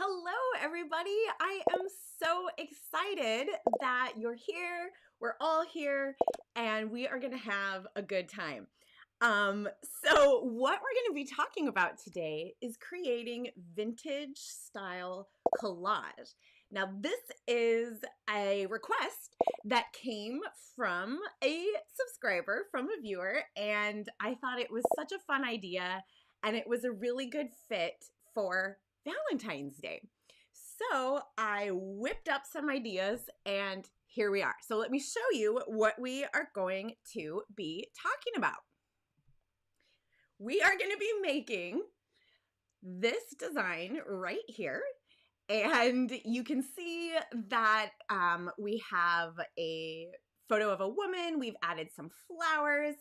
Hello, everybody. I am so excited that you're here. We're all here, and we are going to have a good time. So what we're going to be talking about today is creating vintage style collage. Now, this is a request that came from a subscriber, from a viewer, and I thought it was such a fun idea, and it was a really good fit for Valentine's Day. So I whipped up some ideas and here we are. So let me show you what we are going to be talking about. We are going to be making this design right here. And you can see that we have a photo of a woman. We've added some flowers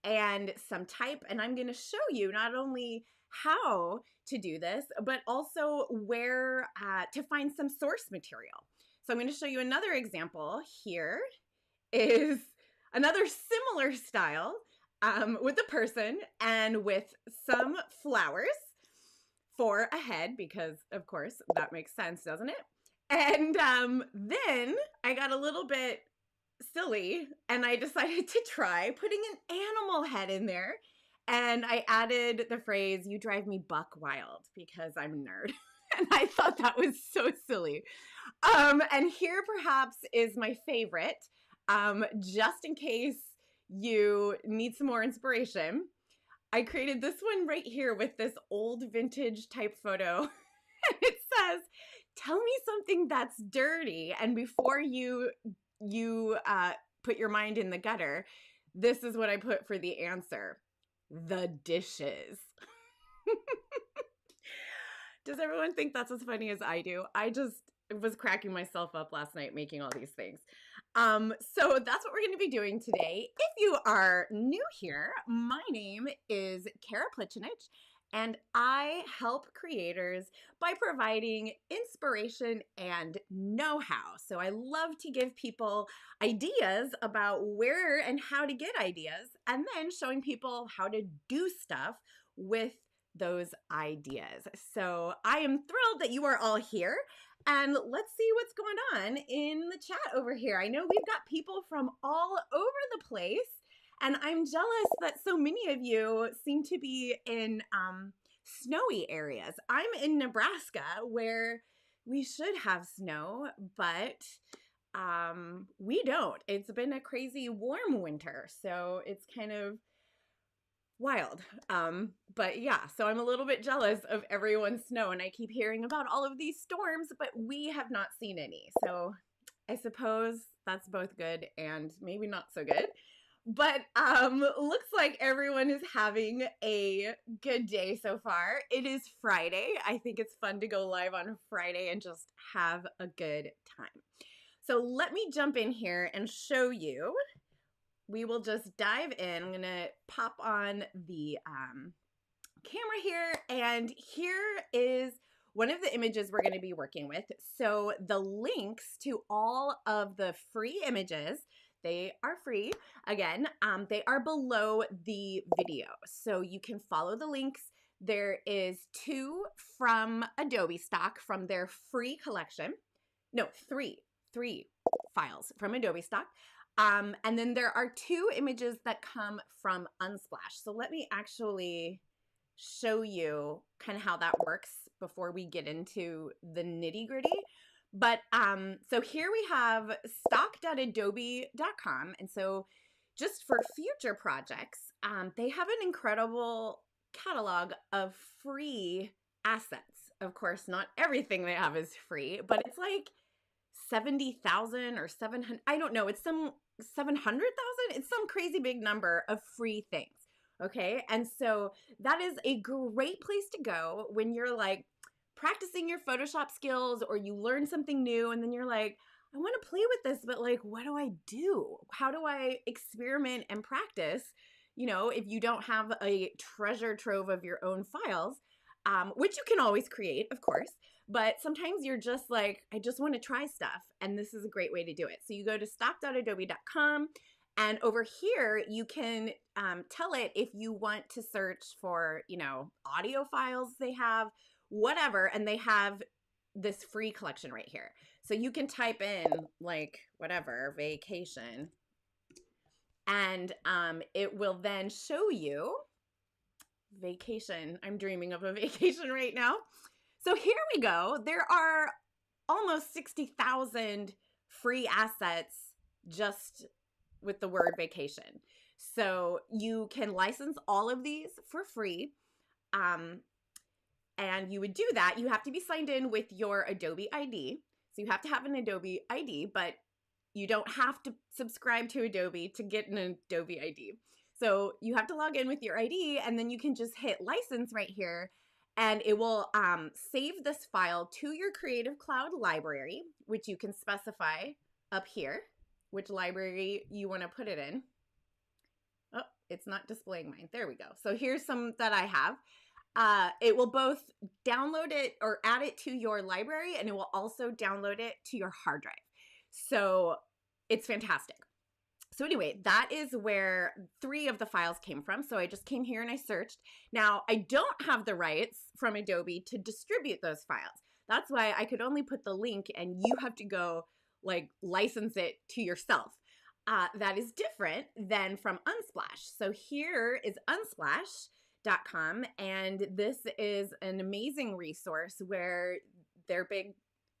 and some type. And I'm going to show you not only how to do this, but also where to find some source material. So I'm going to show you another example. Here is another similar style with a person and with some flowers for a head, because of course that makes sense, doesn't it? And then I got a little bit silly and I decided to try putting an animal head in there. And I added the phrase, "You drive me buck wild," because I'm a nerd. And I thought that was so silly. And here perhaps is my favorite, just in case you need some more inspiration. I created this one right here with this old vintage type photo. And it says, "Tell me something that's dirty." And before you put your mind in the gutter, this is what I put for the answer. The dishes. Does everyone think that's as funny as I do? I just was cracking myself up last night making all these things. So that's what we're going to be doing today. If you are new here, my name is Kara Plichinich, and I help creators by providing inspiration and know-how. So I love to give people ideas about where and how to get ideas, and then showing people how to do stuff with those ideas. So I am thrilled that you are all here. and let's see what's going on in the chat over here. I know we've got people from all over the place, and I'm jealous that so many of you seem to be in snowy areas. I'm in Nebraska where we should have snow, but we don't. It's been a crazy warm winter, so it's kind of wild. But yeah, so I'm a little bit jealous of everyone's snow, and I keep hearing about all of these storms, but we have not seen any. So I suppose that's both good and maybe not so good. But looks like everyone is having a good day so far. It is Friday. I think it's fun to go live on Friday and just have a good time. So let me jump in here and show you. We will just dive in. I'm going to pop on the camera here, and here is one of the images we're going to be working with. So the links to all of the free images, they are free. Again, they are below the video, so you can follow the links. There is 2 from Adobe stock from their free collection. No, three files from Adobe stock. And then there are 2 images that come from Unsplash. So let me actually show you kind of how that works before we get into the nitty gritty. But so here we have stock.adobe.com. And so just for future projects, they have an incredible catalog of free assets. Of course, not everything they have is free, but it's like 70,000 or 700. I don't know. It's some 700,000. It's some crazy big number of free things. Okay. And so that is a great place to go when you're like practicing your Photoshop skills, or you learn something new and then you're like, I want to play with this, but like, what do I do? How do I experiment and practice? You know, if you don't have a treasure trove of your own files, which you can always create, of course, but sometimes you're just like, I just want to try stuff, and this is a great way to do it. So you go to stock.adobe.com, and over here you can tell it if you want to search for, you know, audio files they have, whatever, and they have this free collection right here. So you can type in like whatever, vacation, and it will then show you vacation. I'm dreaming of a vacation right now. So here we go. There are almost 60,000 free assets just with the word vacation. So you can license all of these for free. And you would do that. You have to be signed in with your Adobe ID. So you have to have an Adobe ID, but you don't have to subscribe to Adobe to get an Adobe ID. So you have to log in with your ID, and then you can just hit license right here, and it will save this file to your Creative Cloud library, which you can specify up here, which library you want to put it in. Oh, it's not displaying mine. There we go. So here's some that I have. It will both download it or add it to your library, and it will also download it to your hard drive. So it's fantastic. So anyway, that is where 3 of the files came from. So I just came here and I searched. Now, I don't have the rights from Adobe to distribute those files. That's why I could only put the link, and you have to go like license it to yourself. That is different than from Unsplash. So here is Unsplash.com, and this is an amazing resource where their big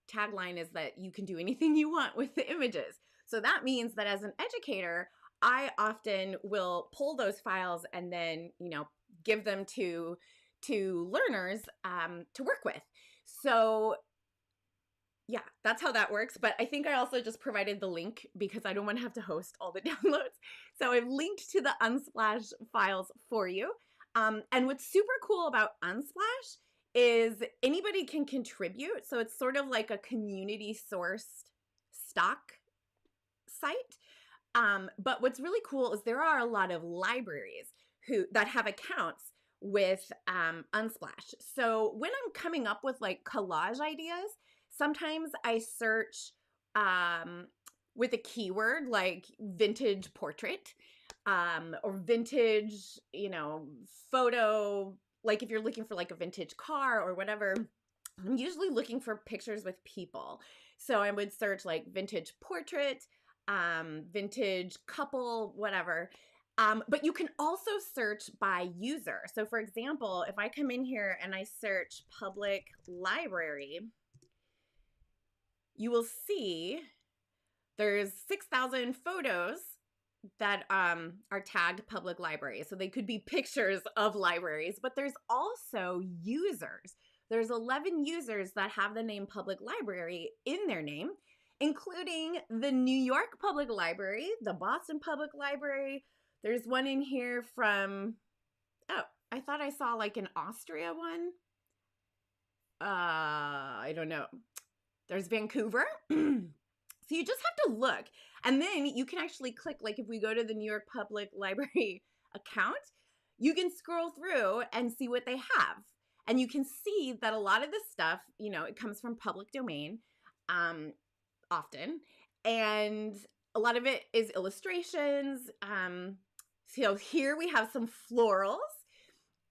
tagline is that you can do anything you want with the images. So that means that as an educator, I often will pull those files and then, you know, give them to learners to work with. So yeah, that's how that works. But I think I also just provided the link because I don't want to have to host all the downloads. So I've linked to the Unsplash files for you. And what's super cool about Unsplash is anybody can contribute. So it's sort of like a community sourced stock site. But what's really cool is there are a lot of libraries that have accounts with Unsplash. So when I'm coming up with like collage ideas, sometimes I search with a keyword like vintage portrait or vintage, you know, photo, like if you're looking for like a vintage car or whatever. I'm usually looking for pictures with people. So I would search like vintage portrait, vintage couple, whatever. But you can also search by user. So for example, if I come in here and I search public library, you will see there's 6,000 photos that are tagged public library. So they could be pictures of libraries, but there's also users. There's 11 users that have the name public library in their name, including the New York Public Library, the Boston Public Library. There's one in here from, oh, I thought I saw like an Austria one. I don't know. There's Vancouver. So you just have to look. And then you can actually click, like if we go to the New York Public Library account, you can scroll through and see what they have. And you can see that a lot of this stuff, you know, it comes from public domain often. And a lot of it is illustrations. So here we have some florals.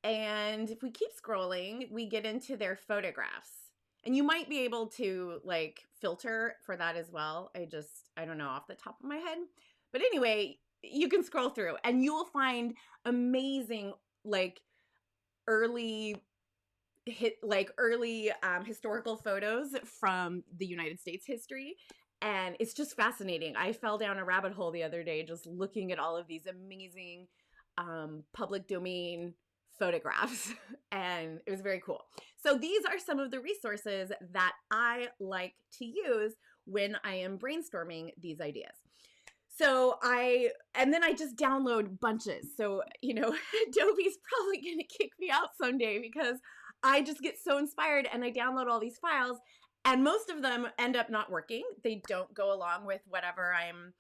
And if we keep scrolling, we get into their photographs. And you might be able to like filter for that as well. I don't know off the top of my head. But anyway, you can scroll through and you will find amazing like early historical photos from the United States history. And it's just fascinating. I fell down a rabbit hole the other day just looking at all of these amazing public domain photographs, and it was very cool. So these are some of the resources that I like to use when I am brainstorming these ideas. So then I just download bunches. So, you know, Adobe's probably going to kick me out someday because I just get so inspired and I download all these files and most of them end up not working. They don't go along with whatever I'm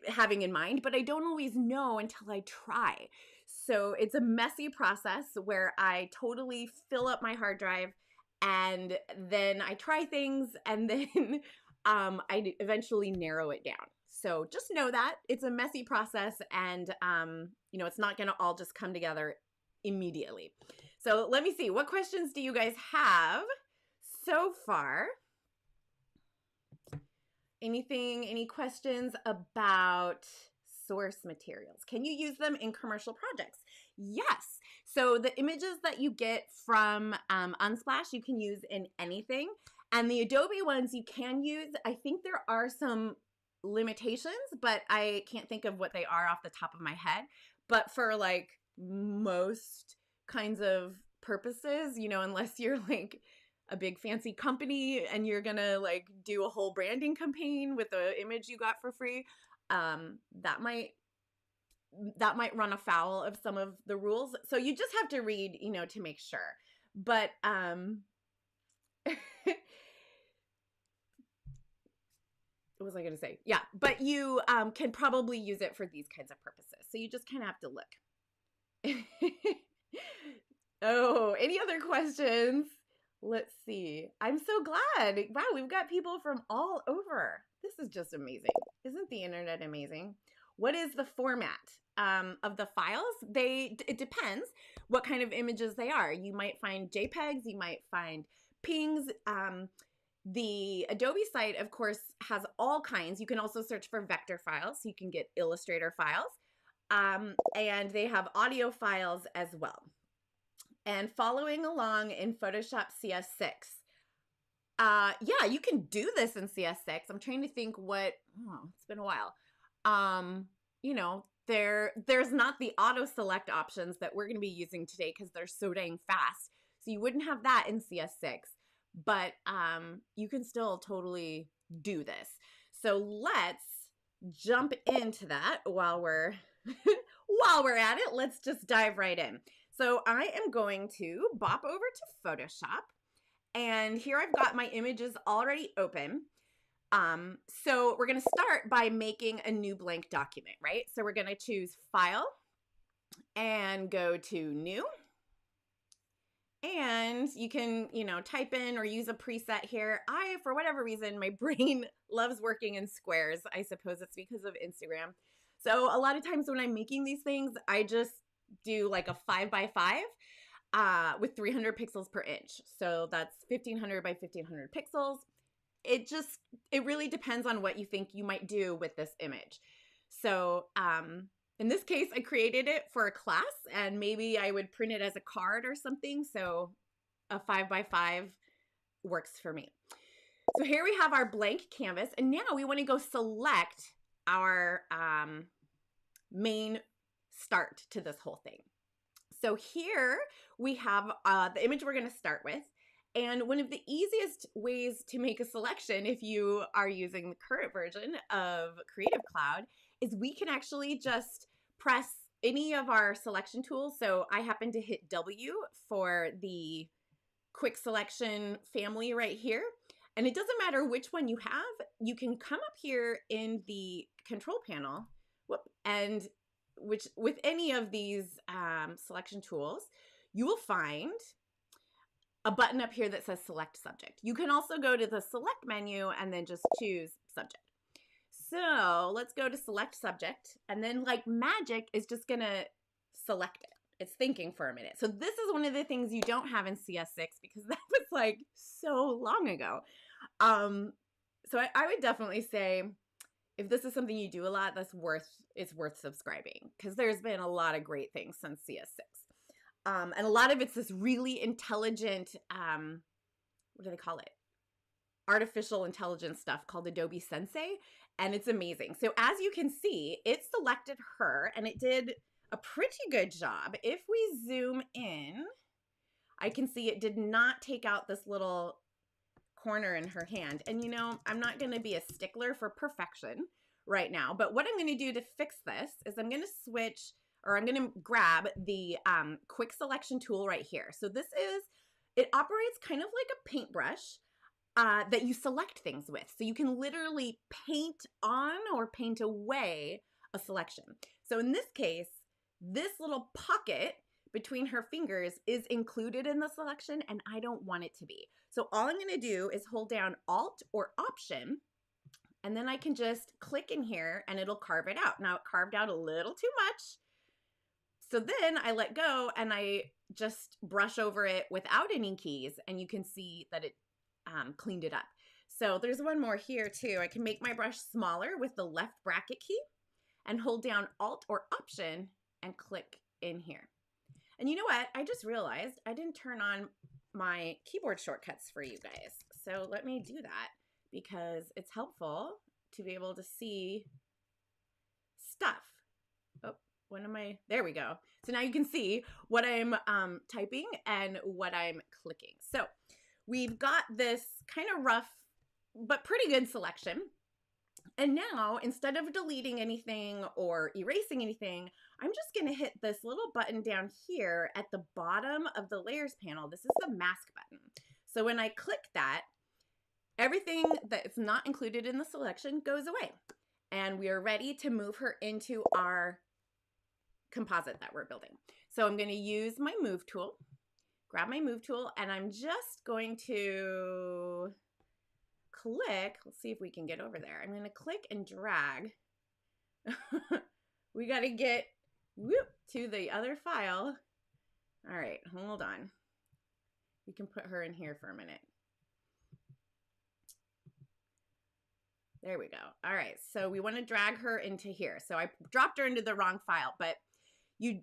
having in mind, but I don't always know until I try. So it's a messy process where I totally fill up my hard drive and then I try things and then I eventually narrow it down. So just know that it's a messy process and, you know, it's not going to all just come together immediately. So let me see. What questions do you guys have so far? Any questions about source materials? Can you use them in commercial projects? Yes. So the images that you get from Unsplash, you can use in anything. And the Adobe ones you can use. I think there are some limitations, but I can't think of what they are off the top of my head. But for like most kinds of purposes, you know, unless you're like a big fancy company and you're gonna like do a whole branding campaign with the image you got for free, that might run afoul of some of the rules. So you just have to read, you know, to make sure. But what was I going to say? Yeah, but you can probably use it for these kinds of purposes. So you just kind of have to look. Oh, any other questions? Let's see. I'm so glad. Wow, we've got people from all over. This is just amazing. Isn't the internet amazing? What is the format of the files? It depends what kind of images they are. You might find JPEGs, you might find PNGs. The Adobe site, of course, has all kinds. You can also search for vector files. So you can get Illustrator files. And they have audio files as well. And following along in Photoshop CS6. Yeah, you can do this in CS6. I'm trying to think it's been a while. You know, there's not the auto select options that we're going to be using today because they're so dang fast. So you wouldn't have that in CS6, but you can still totally do this. So let's jump into that while we're at it. Let's just dive right in. So I am going to bop over to Photoshop, and here I've got my images already open. So we're going to start by making a new blank document, right? So we're going to choose File and go to New. And you can, you know, type in or use a preset here. For whatever reason, my brain loves working in squares. I suppose it's because of Instagram. So a lot of times when I'm making these things, I just do like a 5x5. with 300 pixels per inch. So that's 1500 by 1500 pixels. It really depends on what you think you might do with this image. So in this case, I created it for a class, and maybe I would print it as a card or something. So a 5x5 works for me. So here we have our blank canvas, and now we want to go select our main start to this whole thing. So here we have the image we're going to start with. And one of the easiest ways to make a selection, if you are using the current version of Creative Cloud, is we can actually just press any of our selection tools. So I happen to hit W for the quick selection family right here. And it doesn't matter which one you have. You can come up here in the control panel, and with any of these selection tools, you will find a button up here that says select subject. You can also go to the select menu and then just choose subject. So let's go to select subject, and then like magic is just gonna select it. It's thinking for a minute. So this is one of the things you don't have in CS6 because that was like so long ago. So I would definitely say if this is something you do a lot, it's worth subscribing because there's been a lot of great things since CS6. And a lot of it's this really intelligent, what do they call it? Artificial intelligence stuff called Adobe Sensei, and it's amazing. So as you can see, it selected her, and it did a pretty good job. If we zoom in, I can see it did not take out this little corner in her hand. And you know, I'm not going to be a stickler for perfection right now, but what I'm going to do to fix this is I'm going to grab the quick selection tool right here. So it operates kind of like a paintbrush that you select things with. So you can literally paint on or paint away a selection. So in this case, this little pocket between her fingers is included in the selection, and I don't want it to be. So all I'm going to do is hold down Alt or Option, and then I can just click in here and it'll carve it out. Now it carved out a little too much. So then I let go and I just brush over it without any keys, and you can see that it cleaned it up. So there's one more here too. I can make my brush smaller with the left bracket key and hold down Alt or Option and click in here. And you know what? I just realized I didn't turn on my keyboard shortcuts for you guys. So let me do that because it's helpful to be able to see stuff. Oh, there we go. So now you can see what I'm typing and what I'm clicking. So we've got this kind of rough but pretty good selection. And now, instead of deleting anything or erasing anything, I'm just going to hit this little button down here at the bottom of the layers panel. This is the mask button. So when I click that, everything that is not included in the selection goes away. And we are ready to move her into our composite that we're building. So I'm going to use my move tool, grab my move tool, and I'm just going to click. Let's see if we can get over there. I'm going to click and drag. We got to get to the other file. All right, hold on. We can put her in here for a minute. There we go. All right, so we want to drag her into here. So I dropped her into the wrong file, but you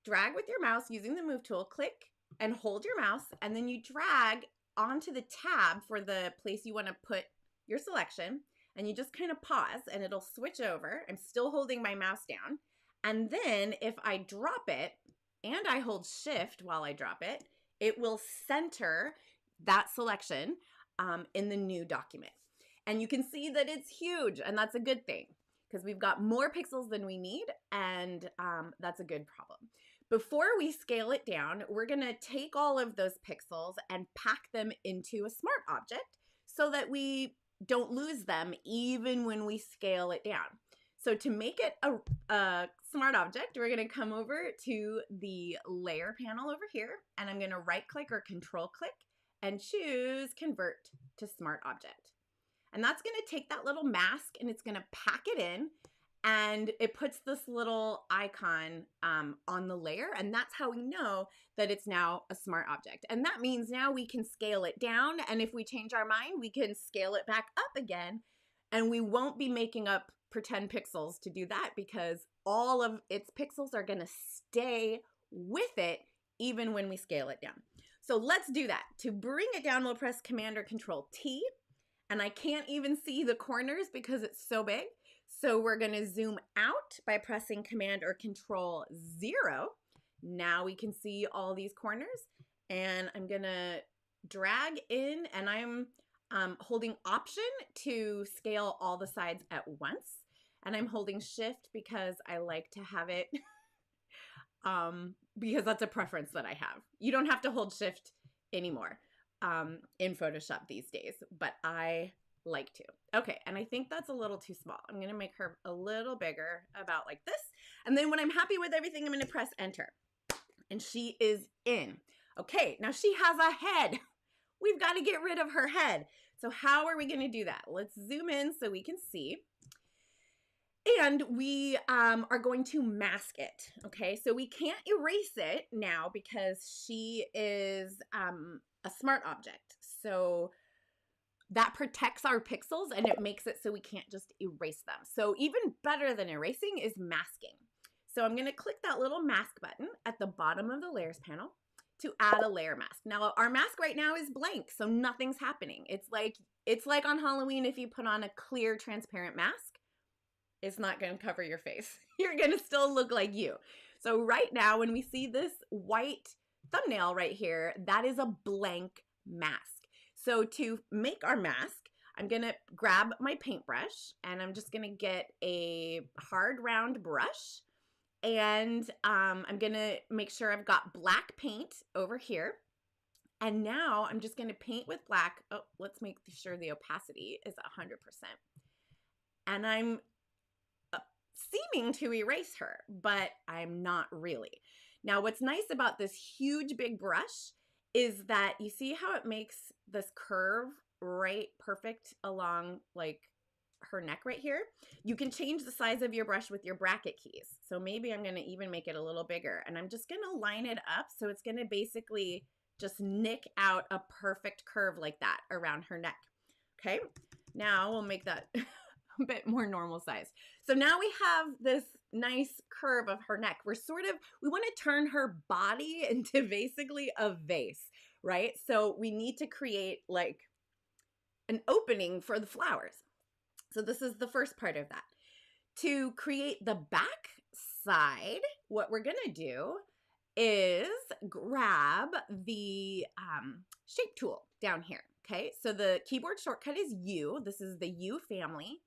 drag with your mouse using the move tool, click and hold your mouse, and then you drag onto the tab for the place you want to put your selection, and you just kind of pause and it'll switch over. I'm still holding my mouse down. And then if I drop it and I hold shift while I drop it, it will center that selection in the new document. And you can see that it's huge, and that's a good thing because we've got more pixels than we need, and that's a good problem. Before we scale it down, we're going to take all of those pixels and pack them into a smart object so that we don't lose them even when we scale it down. So to make it a smart object, we're going to come over to the layer panel over here, and I'm going to right click or control click and choose convert to smart object. And that's going to take that little mask and it's going to pack it in. and it puts this little icon on the layer, and that's how we know that it's now a smart object. And that means now we can scale it down, and if we change our mind, we can scale it back up again, and we won't be making up pretend pixels to do that because all of its pixels are gonna stay with it even when we scale it down. So let's do that. To bring it down, we'll press Command or Control T, and I can't even see the corners because it's so big. So we're gonna zoom out by pressing Command or Control 0. Now we can see all these corners, and I'm gonna drag in, and I'm holding Option to scale all the sides at once, and I'm holding Shift because I like to have it because that's a preference that I have. You don't have to hold Shift anymore in Photoshop these days, but I like to. Okay, and I think that's a little too small. I'm gonna make her a little bigger, about like this. And then when I'm happy with everything, I'm gonna press Enter. And she is in. Okay, now she has a head. We've got to get rid of her head. So how are we gonna do that? Let's zoom in so we can see. And we are going to mask it, okay? So we can't erase it now because she is a smart object. So that protects our pixels and it makes it so we can't just erase them. So even better than erasing is masking. So I'm gonna click that little mask button at the bottom of the layers panel to add a layer mask. Now our mask right now is blank, so nothing's happening. It's like on Halloween if you put on a clear transparent mask. It's not going to cover your face. You're going to still look like you. So right now, when we see this white thumbnail right here, that is a blank mask. So to make our mask, I'm going to grab my paintbrush and I'm just going to get a hard round brush. And I'm going to make sure I've got black paint over here. And now I'm just going to paint with black. Oh, let's make sure the opacity is 100%. And I'm seeming to erase her, but I'm not really. Now, what's nice about this huge big brush is that you see how it makes this curve right perfect along like her neck right here? You can change the size of your brush with your bracket keys. So maybe I'm going to even make it a little bigger, and I'm just going to line it up so it's going to basically just nick out a perfect curve like that around her neck. Okay, now we'll make that a bit more normal size. So now we have this nice curve of her neck. We want to turn her body into basically a vase, right? So we need to create like an opening for the flowers. So this is the first part of that. To create the back side, what we're gonna do is grab the shape tool down here, okay? So the keyboard shortcut is U. This is the U family.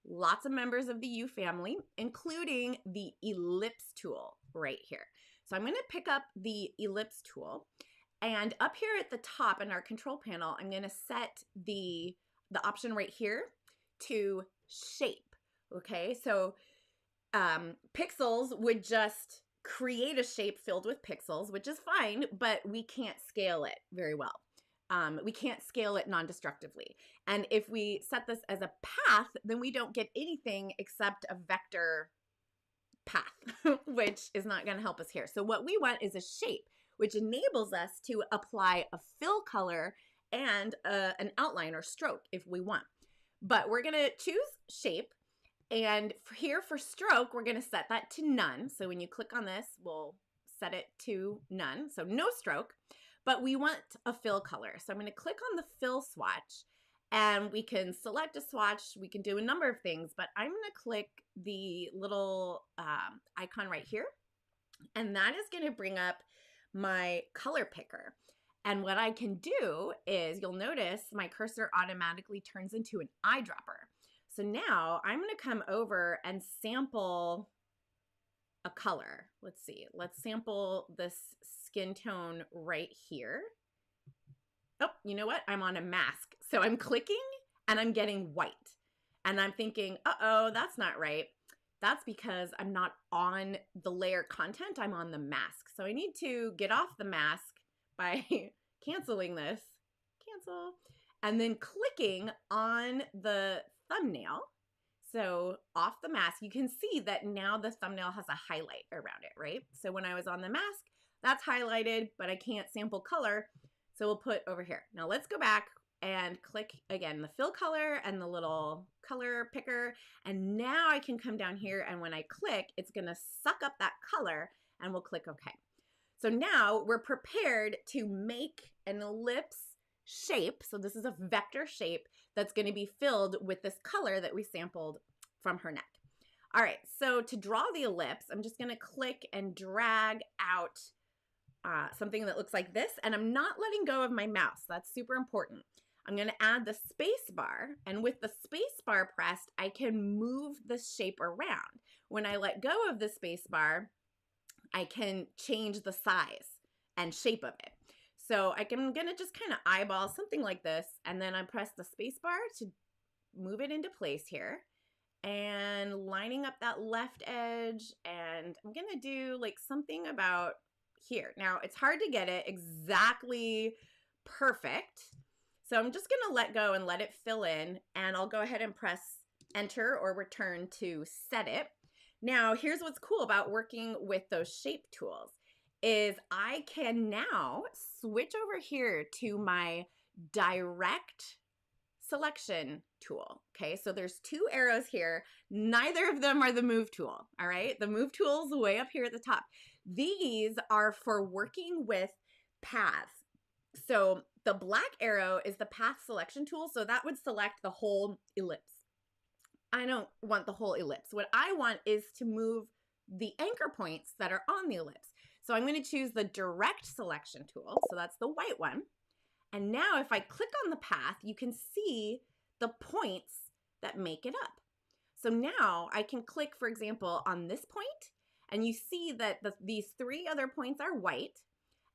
Lots of members of the U family, including the ellipse tool right here. So I'm going to pick up the ellipse tool, and up here at the top in our control panel, I'm going to set the option right here to shape, okay? So pixels would just create a shape filled with pixels, which is fine, but we can't scale it very well. We can't scale it non-destructively. And if we set this as a path, then we don't get anything except a vector path, which is not going to help us here. So what we want is a shape, which enables us to apply a fill color and an outline or stroke if we want. But we're going to choose shape. And here for stroke, we're going to set that to none. So when you click on this, we'll set it to none. So no stroke. But we want a fill color. So I'm going to click on the fill swatch, and we can select a swatch. We can do a number of things, but I'm going to click the little icon right here, and that is going to bring up my color picker. And what I can do is, you'll notice my cursor automatically turns into an eyedropper. So now I'm going to come over and sample a color. Let's see. Let's sample this skin tone right here. Oh, you know what? I'm on a mask. So I'm clicking and I'm getting white. And I'm thinking, uh-oh, that's not right. That's because I'm not on the layer content. I'm on the mask. So I need to get off the mask by canceling this. Cancel. And then clicking on the thumbnail So off the mask, you can see that now the thumbnail has a highlight around it, right? So when I was on the mask, that's highlighted, but I can't sample color. So we'll put over here. Now let's go back and click again, the fill color and the little color picker. And now I can come down here, and when I click, it's gonna suck up that color, and we'll click OK. So now we're prepared to make an ellipse shape. So this is a vector shape that's going to be filled with this color that we sampled from her neck. All right, so to draw the ellipse, I'm just going to click and drag out something that looks like this, and I'm not letting go of my mouse. That's super important. I'm going to add the space bar, and with the space bar pressed, I can move the shape around. When I let go of the space bar, I can change the size and shape of it. So I'm gonna just kind of eyeball something like this, and then I press the space bar to move it into place here, and lining up that left edge, and I'm gonna do like something about here. Now it's hard to get it exactly perfect, so I'm just gonna let go and let it fill in, and I'll go ahead and press enter or return to set it. Now, here's what's cool about working with those shape tools is I can now switch over here to my direct selection tool. Okay, so there's two arrows here. Neither of them are the move tool. All right, the move tool is way up here at the top. These are for working with paths. So the black arrow is the path selection tool. So that would select the whole ellipse. I don't want the whole ellipse. What I want is to move the anchor points that are on the ellipse. So I'm going to choose the direct selection tool. So that's the white one. And now if I click on the path, you can see the points that make it up. So now I can click, for example, on this point, and you see that these three other points are white,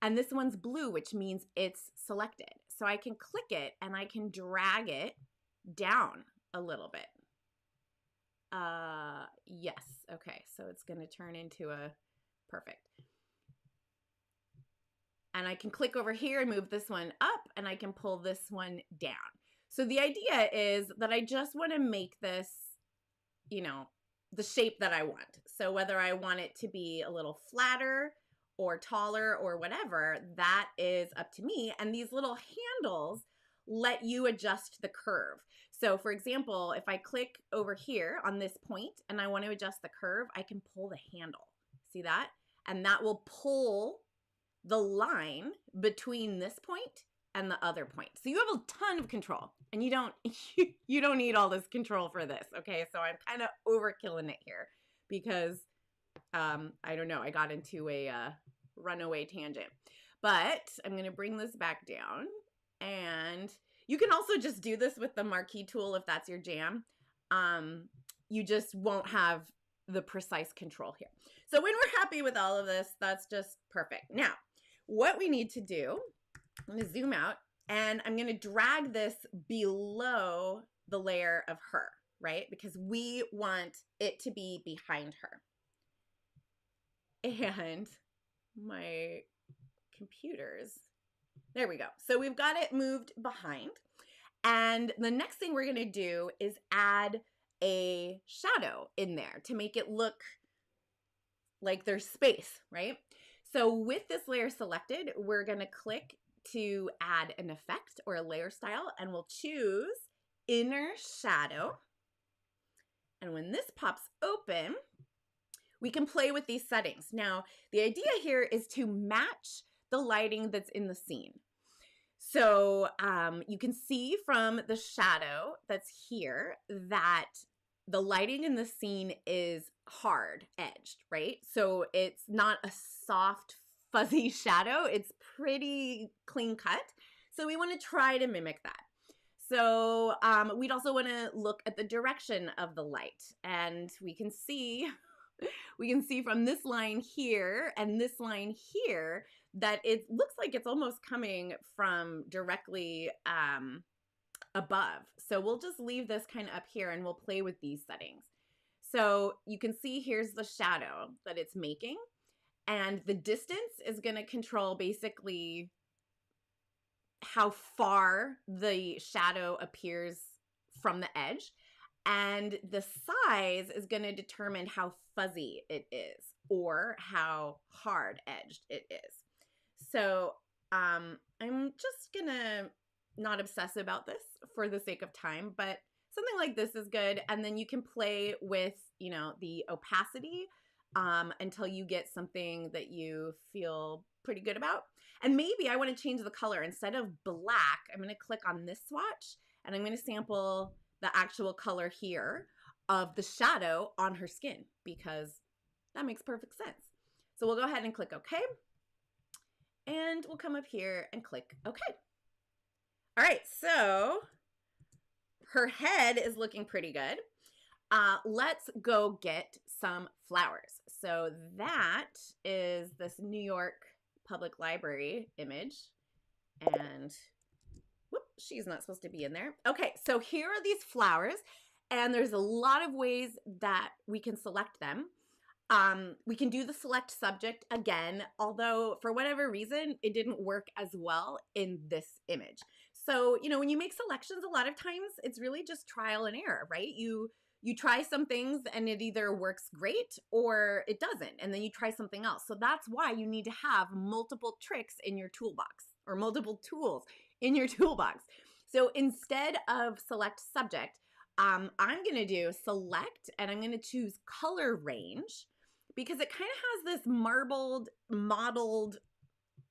and this one's blue, which means it's selected. So I can click it and I can drag it down a little bit. Yes. Okay. So it's going to turn into a perfect. And I can click over here and move this one up, and I can pull this one down. So the idea is that I just want to make this, you know, the shape that I want. So whether I want it to be a little flatter or taller or whatever, that is up to me. And these little handles let you adjust the curve. So for example, if I click over here on this point and I want to adjust the curve, I can pull the handle. See that? And that will pull the line between this point and the other point. So you have a ton of control, and you don't need all this control for this. Okay. So I'm kind of overkilling it here because, I don't know, I got into a runaway tangent, but I'm going to bring this back down, and you can also just do this with the marquee tool if that's your jam. You just won't have the precise control here. So when we're happy with all of this, that's just perfect. Now, what we need to do, I'm going to zoom out, and I'm going to drag this below the layer of her, right? Because we want it to be behind her. And my computers, there we go. So we've got it moved behind. And the next thing we're going to do is add a shadow in there to make it look like there's space, right? So with this layer selected, we're going to click to add an effect or a layer style, and we'll choose inner shadow. And when this pops open, we can play with these settings. Now, the idea here is to match the lighting that's in the scene. So you can see from the shadow that's here that the lighting in the scene is hard edged, right? So it's not a soft, fuzzy shadow. It's pretty clean cut. So we want to try to mimic that. So we'd also want to look at the direction of the light, and we can see from this line here and this line here that it looks like it's almost coming from directly above. So we'll just leave this kind of up here, and we'll play with these settings. So you can see here's the shadow that it's making, and the distance is going to control basically how far the shadow appears from the edge. And the size is going to determine how fuzzy it is or how hard edged it is. So I'm just going to not obsess about this for the sake of time, but something like this is good. And then you can play with, you know, the opacity until you get something that you feel pretty good about. And maybe I want to change the color. Instead of black, I'm going to click on this swatch and I'm going to sample the actual color here of the shadow on her skin because that makes perfect sense. So we'll go ahead and click OK. And we'll come up here and click OK. All right, so her head is looking pretty good. Let's go get some flowers. So that is this New York Public Library image. And whoop, she's not supposed to be in there. Okay, so here are these flowers. And there's a lot of ways that we can select them. We can do the select subject again, although for whatever reason, it didn't work as well in this image. So, you know, when you make selections, a lot of times it's really just trial and error, right? You try some things and it either works great or it doesn't, and then you try something else. So that's why you need to have multiple tricks in your toolbox or multiple tools in your toolbox. So instead of select subject, I'm going to do select and I'm going to choose color range because it kind of has this modeled,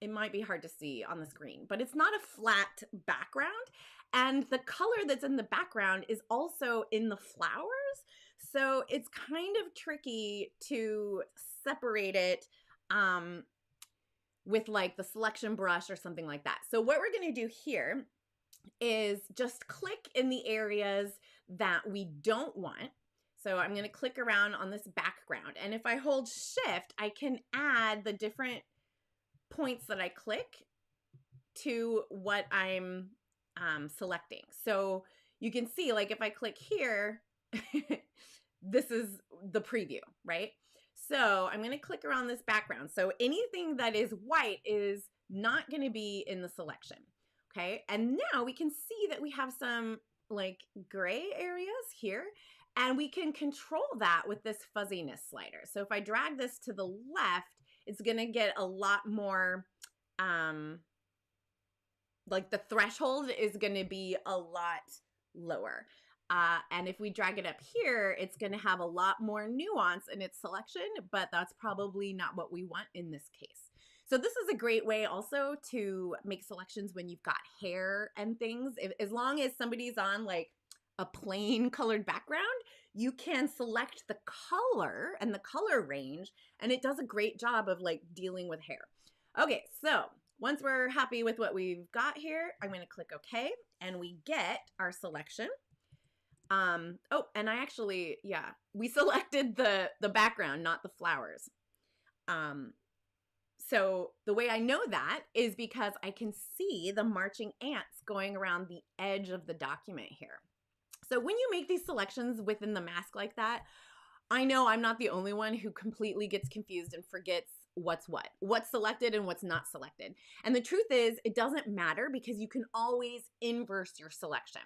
it might be hard to see on the screen, but it's not a flat background. And the color that's in the background is also in the flowers. So it's kind of tricky to separate it with like the selection brush or something like that. So what we're going to do here is just click in the areas that we don't want. So I'm going to click around on this background. And if I hold shift, I can add the different points that I click to what I'm selecting. So you can see, like, if I click here, this is the preview, right? So I'm going to click around this background. So anything that is white is not going to be in the selection. Okay. And now we can see that we have some like gray areas here, and we can control that with this fuzziness slider. So if I drag this to the left, it's going to get a lot more, like the threshold is going to be a lot lower. And if we drag it up here, it's going to have a lot more nuance in its selection, but that's probably not what we want in this case. So this is a great way also to make selections when you've got hair and things. As long as somebody's on like a plain colored background, you can select the color and the color range, and it does a great job of like dealing with hair. Okay, so once we're happy with what we've got here, I'm going to click OK, and we get our selection. Oh, and I actually, yeah, we selected the background, not the flowers. So the way I know that is because I can see the marching ants going around the edge of the document here. So when you make these selections within the mask like that, I know I'm not the only one who completely gets confused and forgets what's selected and what's not selected. And the truth is, it doesn't matter because you can always inverse your selection,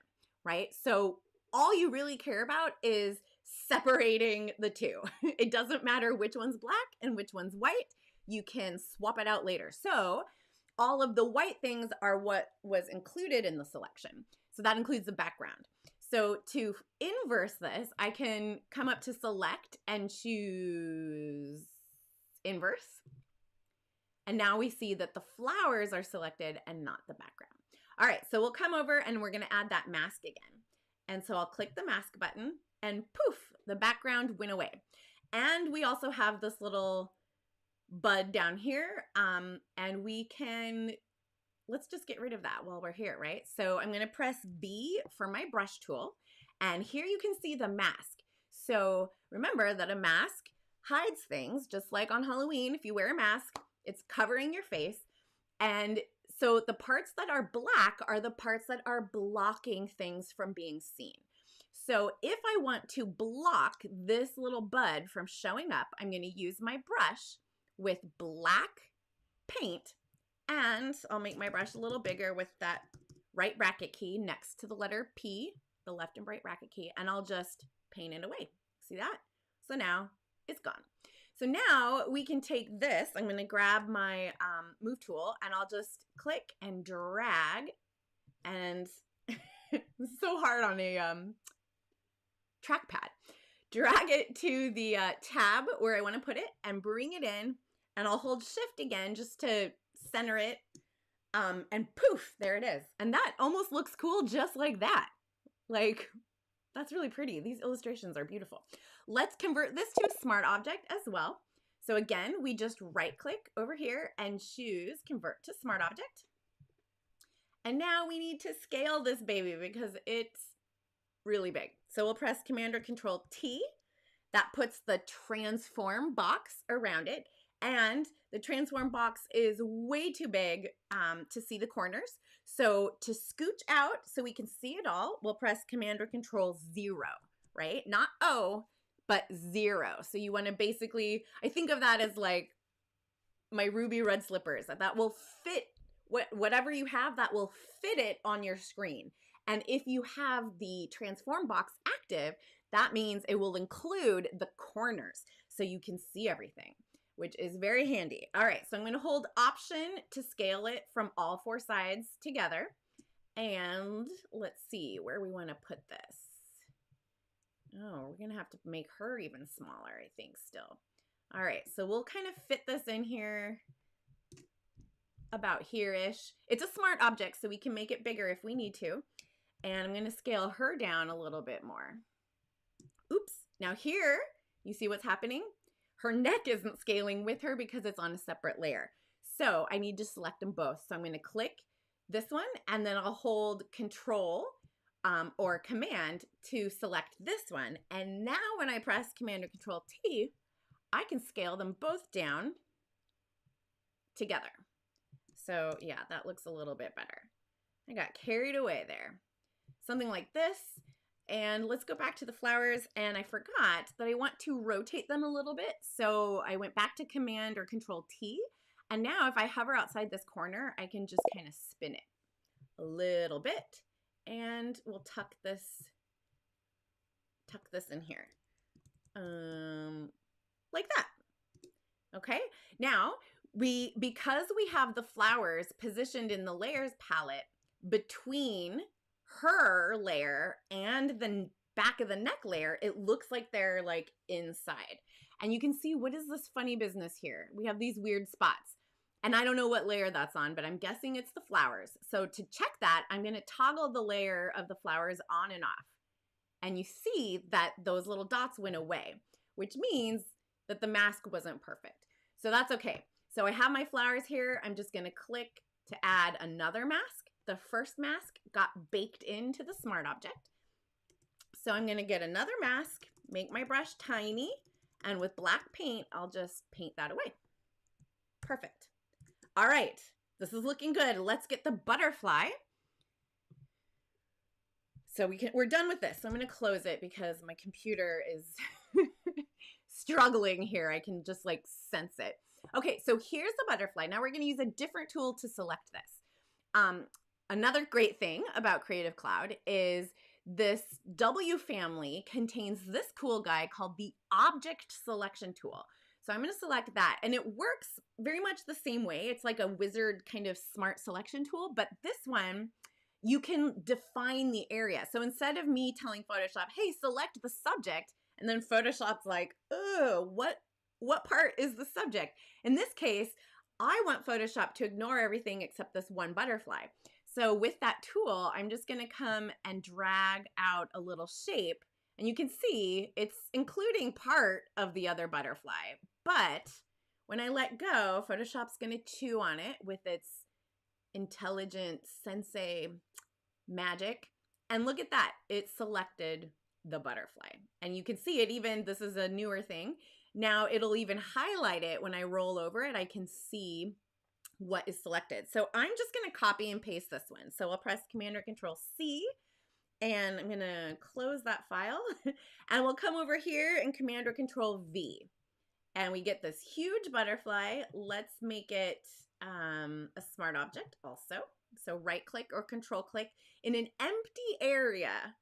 right? So all you really care about is separating the two. It doesn't matter which one's black and which one's white. You can swap it out later. So all of the white things are what was included in the selection. So that includes the background. So to inverse this, I can come up to select and choose inverse. And now we see that the flowers are selected and not the background. All right, so we'll come over and we're going to add that mask again. And so I'll click the mask button and poof, the background went away. And we also have this little bud down here, and we can, let's just get rid of that while we're here, right? So I'm going to press B for my brush tool, and here you can see the mask. So remember that a mask hides things, just like on Halloween. If you wear a mask, it's covering your face. And so the parts that are black are the parts that are blocking things from being seen. So if I want to block this little bud from showing up, I'm going to use my brush with black paint, and I'll make my brush a little bigger with that right bracket key next to the letter P. the left and right racket key, and I'll just paint it away. See that? So now it's gone. So now we can take this. I'm going to grab my move tool, and I'll just click and drag, and it's so hard on a trackpad. Drag it to the tab where I want to put it and bring it in, and I'll hold shift again just to center it, and poof, there it is. And that almost looks cool just like that. Like, that's really pretty. These illustrations are beautiful. Let's convert this to a smart object as well. So again, we just right click over here and choose convert to smart object. And now we need to scale this baby because it's really big. So we'll press Command or Control T. That puts the transform box around it. And the transform box is way too big to see the corners. So to scooch out so we can see it all, we'll press Command or Control 0, right? Not O, but 0. So you want to basically, I think of that as like my ruby red slippers. That will fit whatever you have, that will fit it on your screen. And if you have the transform box active, that means it will include the corners so you can see everything, which is very handy. All right, so I'm going to hold Option to scale it from all 4 sides together. And let's see where we want to put this. Oh, we're going to have to make her even smaller, I think, still. All right, so we'll kind of fit this in here about here-ish. It's a smart object, so we can make it bigger if we need to. And I'm going to scale her down a little bit more. Oops. Now here, you see what's happening? Her neck isn't scaling with her because it's on a separate layer. So I need to select them both. So I'm going to click this one, and then I'll hold Control or Command to select this one. And now when I press Command or Control T, I can scale them both down together. So yeah, that looks a little bit better. I got carried away there. Something like this. And let's go back to the flowers, and I forgot that I want to rotate them a little bit. So I went back to Command or Control T, and now if I hover outside this corner, I can just kind of spin it a little bit, and we'll tuck this in here, like that. Okay, now because we have the flowers positioned in the layers palette between her layer and the back of the neck layer, it looks like they're like inside. And you can see, what is this funny business here? We have these weird spots. And I don't know what layer that's on, but I'm guessing it's the flowers. So to check that, I'm going to toggle the layer of the flowers on and off. And you see that those little dots went away, which means that the mask wasn't perfect. So that's okay. So I have my flowers here. I'm just going to click to add another mask. The first mask got baked into the smart object. So I'm going to get another mask, make my brush tiny, and with black paint, I'll just paint that away. Perfect. All right, this is looking good. Let's get the butterfly. So we're done with this. So I'm going to close it because my computer is struggling here. I can just like sense it. Okay, so here's the butterfly. Now we're going to use a different tool to select this. Another great thing about Creative Cloud is this W family contains this cool guy called the Object Selection Tool. So I'm going to select that, and it works very much the same way. It's like a wizard kind of smart selection tool, but this one, you can define the area. So instead of me telling Photoshop, hey, select the subject, and then Photoshop's like, oh, what part is the subject? In this case, I want Photoshop to ignore everything except this one butterfly. So with that tool, I'm just going to come and drag out a little shape, and you can see it's including part of the other butterfly. But when I let go, Photoshop's going to chew on it with its intelligent sensei magic. And look at that. It selected the butterfly. And you can see it even, this is a newer thing. Now it'll even highlight it when I roll over it. I can see what is selected. So I'm just going to copy and paste this one. So I'll press Command or Control C, and I'm going to close that file, and we'll come over here and Command or Control V. And we get this huge butterfly. Let's make it a smart object also. So right click or control click in an empty area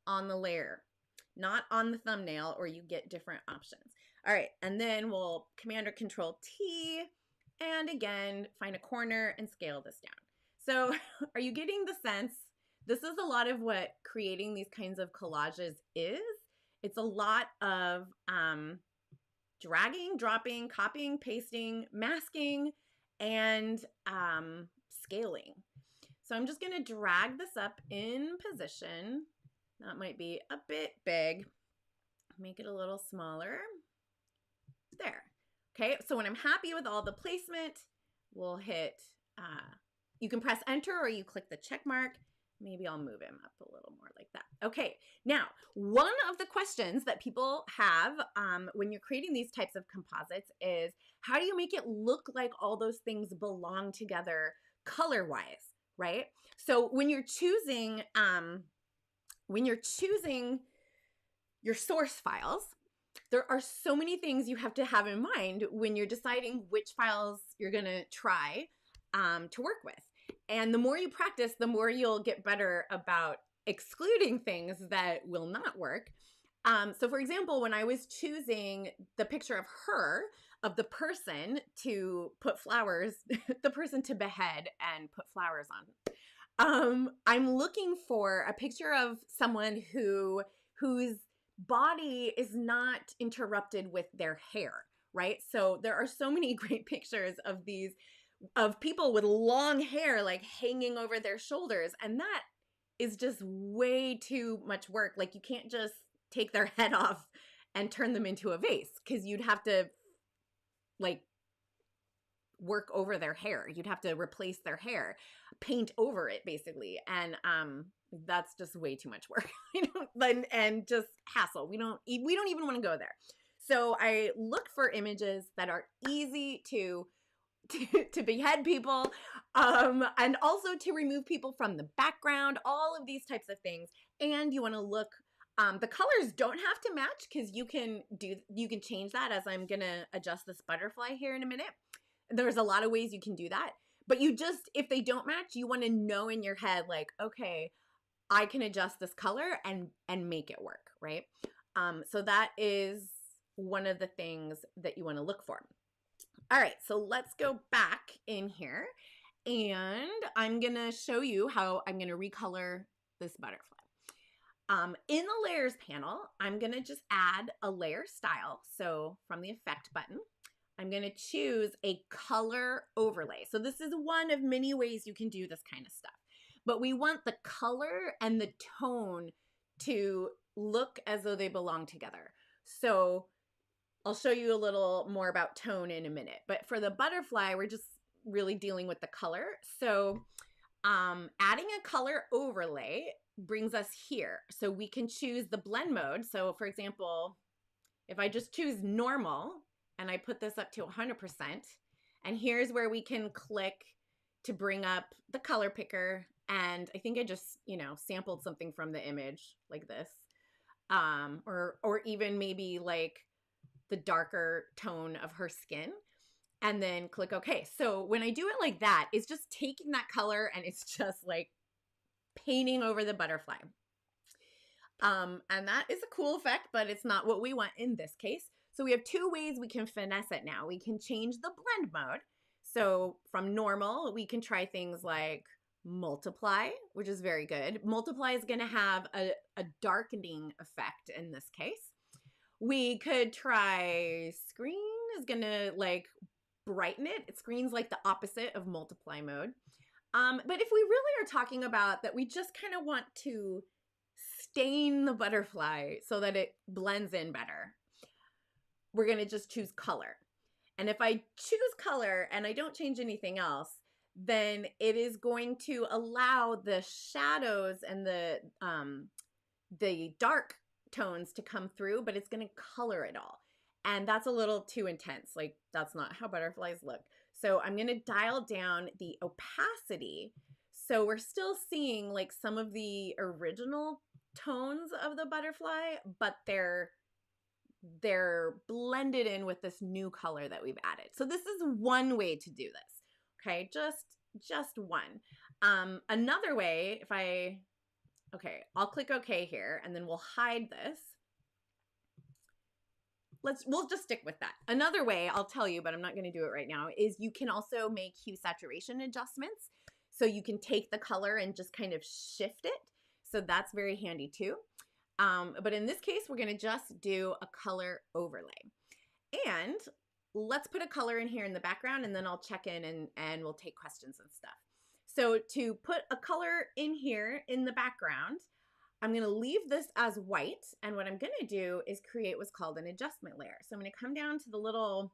on the layer, not on the thumbnail, or you get different options. All right, and then we'll Command or Control T, and again, find a corner and scale this down. So are you getting the sense? This is a lot of what creating these kinds of collages is. It's a lot of dragging, dropping, copying, pasting, masking, and scaling. So I'm just going to drag this up in position. That might be a bit big. Make it a little smaller. There. Okay, so when I'm happy with all the placement, we'll hit, you can press enter or you click the check mark. Maybe I'll move him up a little more like that. Okay, now, one of the questions that people have when you're creating these types of composites is, how do you make it look like all those things belong together color-wise, right? So when you're choosing your source files, there are so many things you have to have in mind when you're deciding which files you're gonna try to work with. And the more you practice, the more you'll get better about excluding things that will not work. So for example, when I was choosing the picture of her, of the person to put flowers, the person to behead and put flowers on, I'm looking for a picture of someone whose body is not interrupted with their hair, right? So there are so many great pictures of people with long hair like hanging over their shoulders, and that is just way too much work. Like, you can't just take their head off and turn them into a vase, because you'd have to like work over their hair. You'd have to replace their hair, paint over it basically, and that's just way too much work. And just hassle. We don't even want to go there. So I look for images that are easy to behead people, and also to remove people from the background, all of these types of things. And you want to look, the colors don't have to match, because you can change that, as I'm gonna adjust this butterfly here in a minute. There's a lot of ways you can do that, but if they don't match, you want to know in your head, like, okay, I can adjust this color and make it work, right? So that is one of the things that you want to look for. All right, so let's go back in here, and I'm going to show you how I'm going to recolor this butterfly. In the layers panel, I'm going to just add a layer style. So from the effect button, I'm going to choose a color overlay. So this is one of many ways you can do this kind of stuff. But we want the color and the tone to look as though they belong together. So I'll show you a little more about tone in a minute. But for the butterfly, we're just really dealing with the color. So adding a color overlay brings us here. So we can choose the blend mode. So for example, if I just choose normal and I put this up to 100%, and here's where we can click to bring up the color picker. And I think I just, sampled something from the image like this. Or even maybe like the darker tone of her skin, and then click OK. So when I do it like that, it's just taking that color and it's just like painting over the butterfly. And that is a cool effect, but it's not what we want in this case. So we have two ways we can finesse it now. We can change the blend mode. So from normal, we can try things like multiply, which is very good. Multiply is going to have a darkening effect in this case. We could try screen is going to like brighten it. Screen's like the opposite of multiply mode. But if we really are talking about that, we just kind of want to stain the butterfly so that it blends in better, we're going to just choose color. And if I choose color and I don't change anything else, then it is going to allow the shadows and the dark tones to come through, but it's going to color it all. And that's a little too intense. Like, that's not how butterflies look. So I'm going to dial down the opacity. So we're still seeing like some of the original tones of the butterfly, but they're blended in with this new color that we've added. So this is one way to do this. Okay, just one. Another way, if I Okay, I'll click OK here, and then we'll hide this. We'll just stick with that. Another way I'll tell you, but I'm not going to do it right now, is you can also make hue saturation adjustments. So you can take the color and just kind of shift it. So that's very handy too. But in this case, we're going to just do a color overlay. And let's put a color in here in the background, and then I'll check in and we'll take questions and stuff. So to put a color in here in the background, I'm going to leave this as white, and what I'm going to do is create what's called an adjustment layer. So I'm going to come down to the little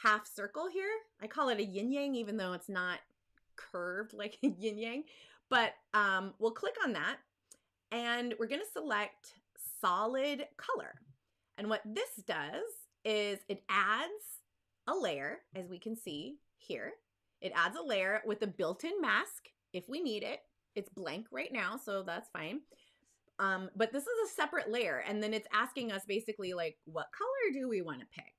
half circle here. I call it a yin-yang, even though it's not curved like a yin-yang, but we'll click on that, and we're going to select solid color. And what this does is it adds a layer, as we can see here. It adds a layer with a built-in mask if we need it. It's blank right now, so that's fine. But this is a separate layer, and then it's asking us basically like, what color do we want to pick?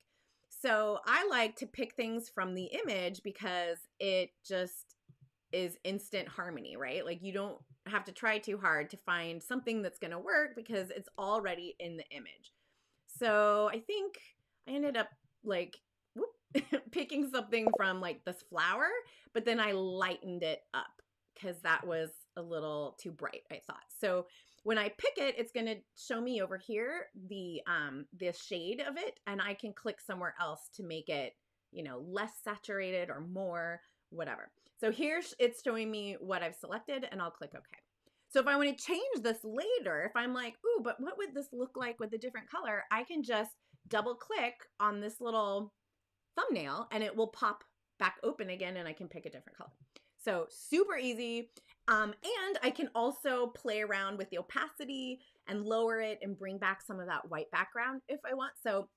So I like to pick things from the image because it just is instant harmony, right? Like you don't have to try too hard to find something that's going to work because it's already in the image. So I think I ended up like picking something from like this flower, but then I lightened it up because that was a little too bright, I thought. So when I pick it, it's going to show me over here the shade of it, and I can click somewhere else to make it, you know, less saturated or more, whatever. So here it's showing me what I've selected, and I'll click OK. So if I want to change this later, if I'm like, ooh, but what would this look like with a different color? I can just double click on this little thumbnail and it will pop back open again, and I can pick a different color. So super easy. And I can also play around with the opacity and lower it and bring back some of that white background if I want. So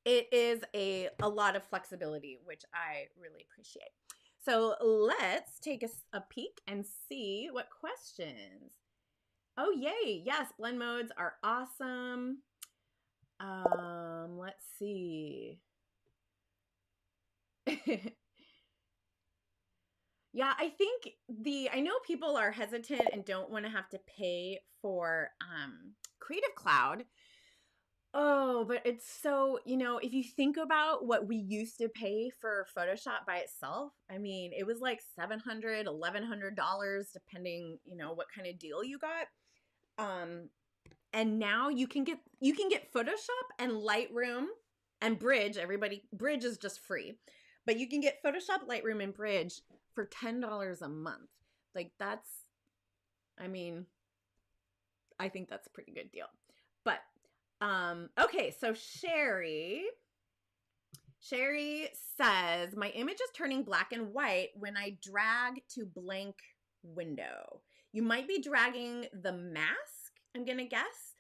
it is a lot of flexibility, which I really appreciate. So let's take a peek and see what questions. Oh, yay. Yes, blend modes are awesome. Let's see. Yeah, I think I know people are hesitant and don't want to have to pay for Creative Cloud. Oh, but it's so, you know, if you think about what we used to pay for Photoshop by itself, I mean, it was like $700, $1,100, depending, you know, what kind of deal you got. And now you can get Photoshop and Lightroom and Bridge. Bridge is just free, but you can get Photoshop, Lightroom, and Bridge for $10 a month. Like that's, I mean, I think that's a pretty good deal. But okay, so Sherry says, my image is turning black and white when I drag to blank window. You might be dragging the mask, I'm gonna guess.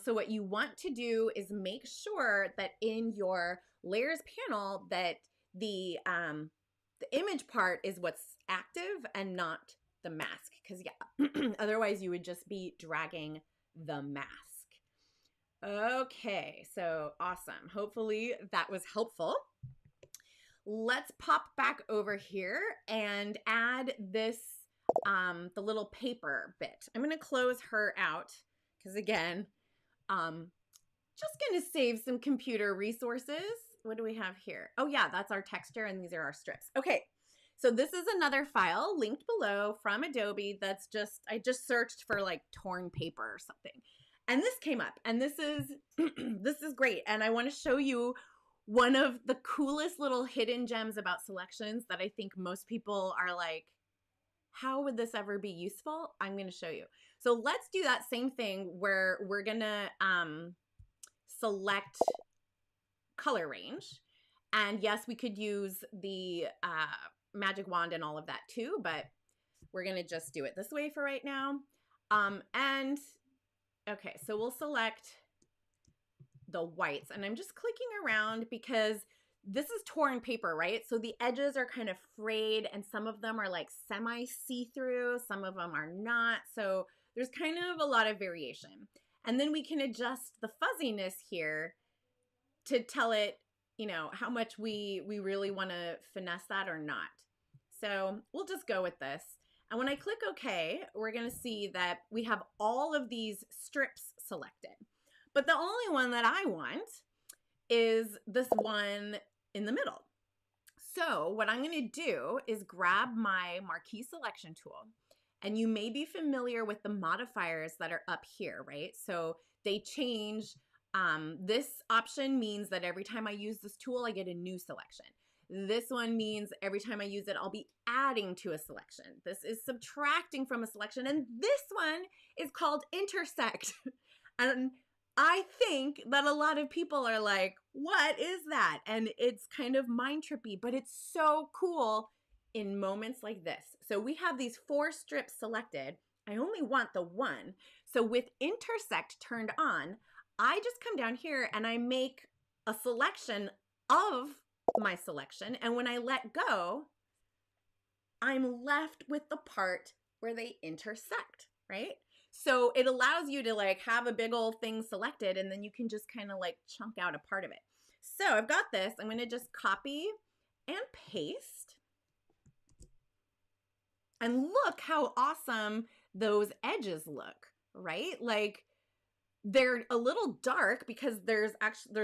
So what you want to do is make sure that in your layers panel that the image part is what's active and not the mask, because yeah, otherwise you would just be dragging the mask. Okay, so awesome. Hopefully that was helpful. Let's pop back over here and add this, the little paper bit. I'm going to close her out because again, just going to save some computer resources. What do we have here? Oh yeah, that's our texture and these are our strips. Okay, so this is another file linked below from Adobe that's just, I just searched for like torn paper or something. And this came up, and this is this is great. And I want to show you one of the coolest little hidden gems about selections that I think most people are like, how would this ever be useful? I'm going to show you. So let's do that same thing where we're going to select color range. And yes, we could use the magic wand and all of that too, but we're going to just do it this way for right now. And okay, so we'll select the whites, and I'm just clicking around because this is torn paper, right? So the edges are kind of frayed, and some of them are like semi-see-through, some of them are not. So there's kind of a lot of variation. And then we can adjust the fuzziness here to tell it, you know, how much we really want to finesse that or not. So we'll just go with this. And when I click OK, we're going to see that we have all of these strips selected. But the only one that I want is this one in the middle. So what I'm going to do is grab my marquee selection tool. And you may be familiar with the modifiers that are up here, right? So they change. This option means that every time I use this tool, I get a new selection. This one means every time I use it, I'll be adding to a selection. This is subtracting from a selection. And this one is called intersect. And I think that a lot of people are like, what is that? And it's kind of mind trippy, but it's so cool in moments like this. So we have these 4 strips selected. I only want the one. So with intersect turned on, I just come down here and I make a selection of my selection. And when I let go, I'm left with the part where they intersect, right? So it allows you to like have a big old thing selected, and then you can just kind of like chunk out a part of it. So I've got this. I'm going to just copy and paste. And look how awesome those edges look, right? Like they're a little dark because there's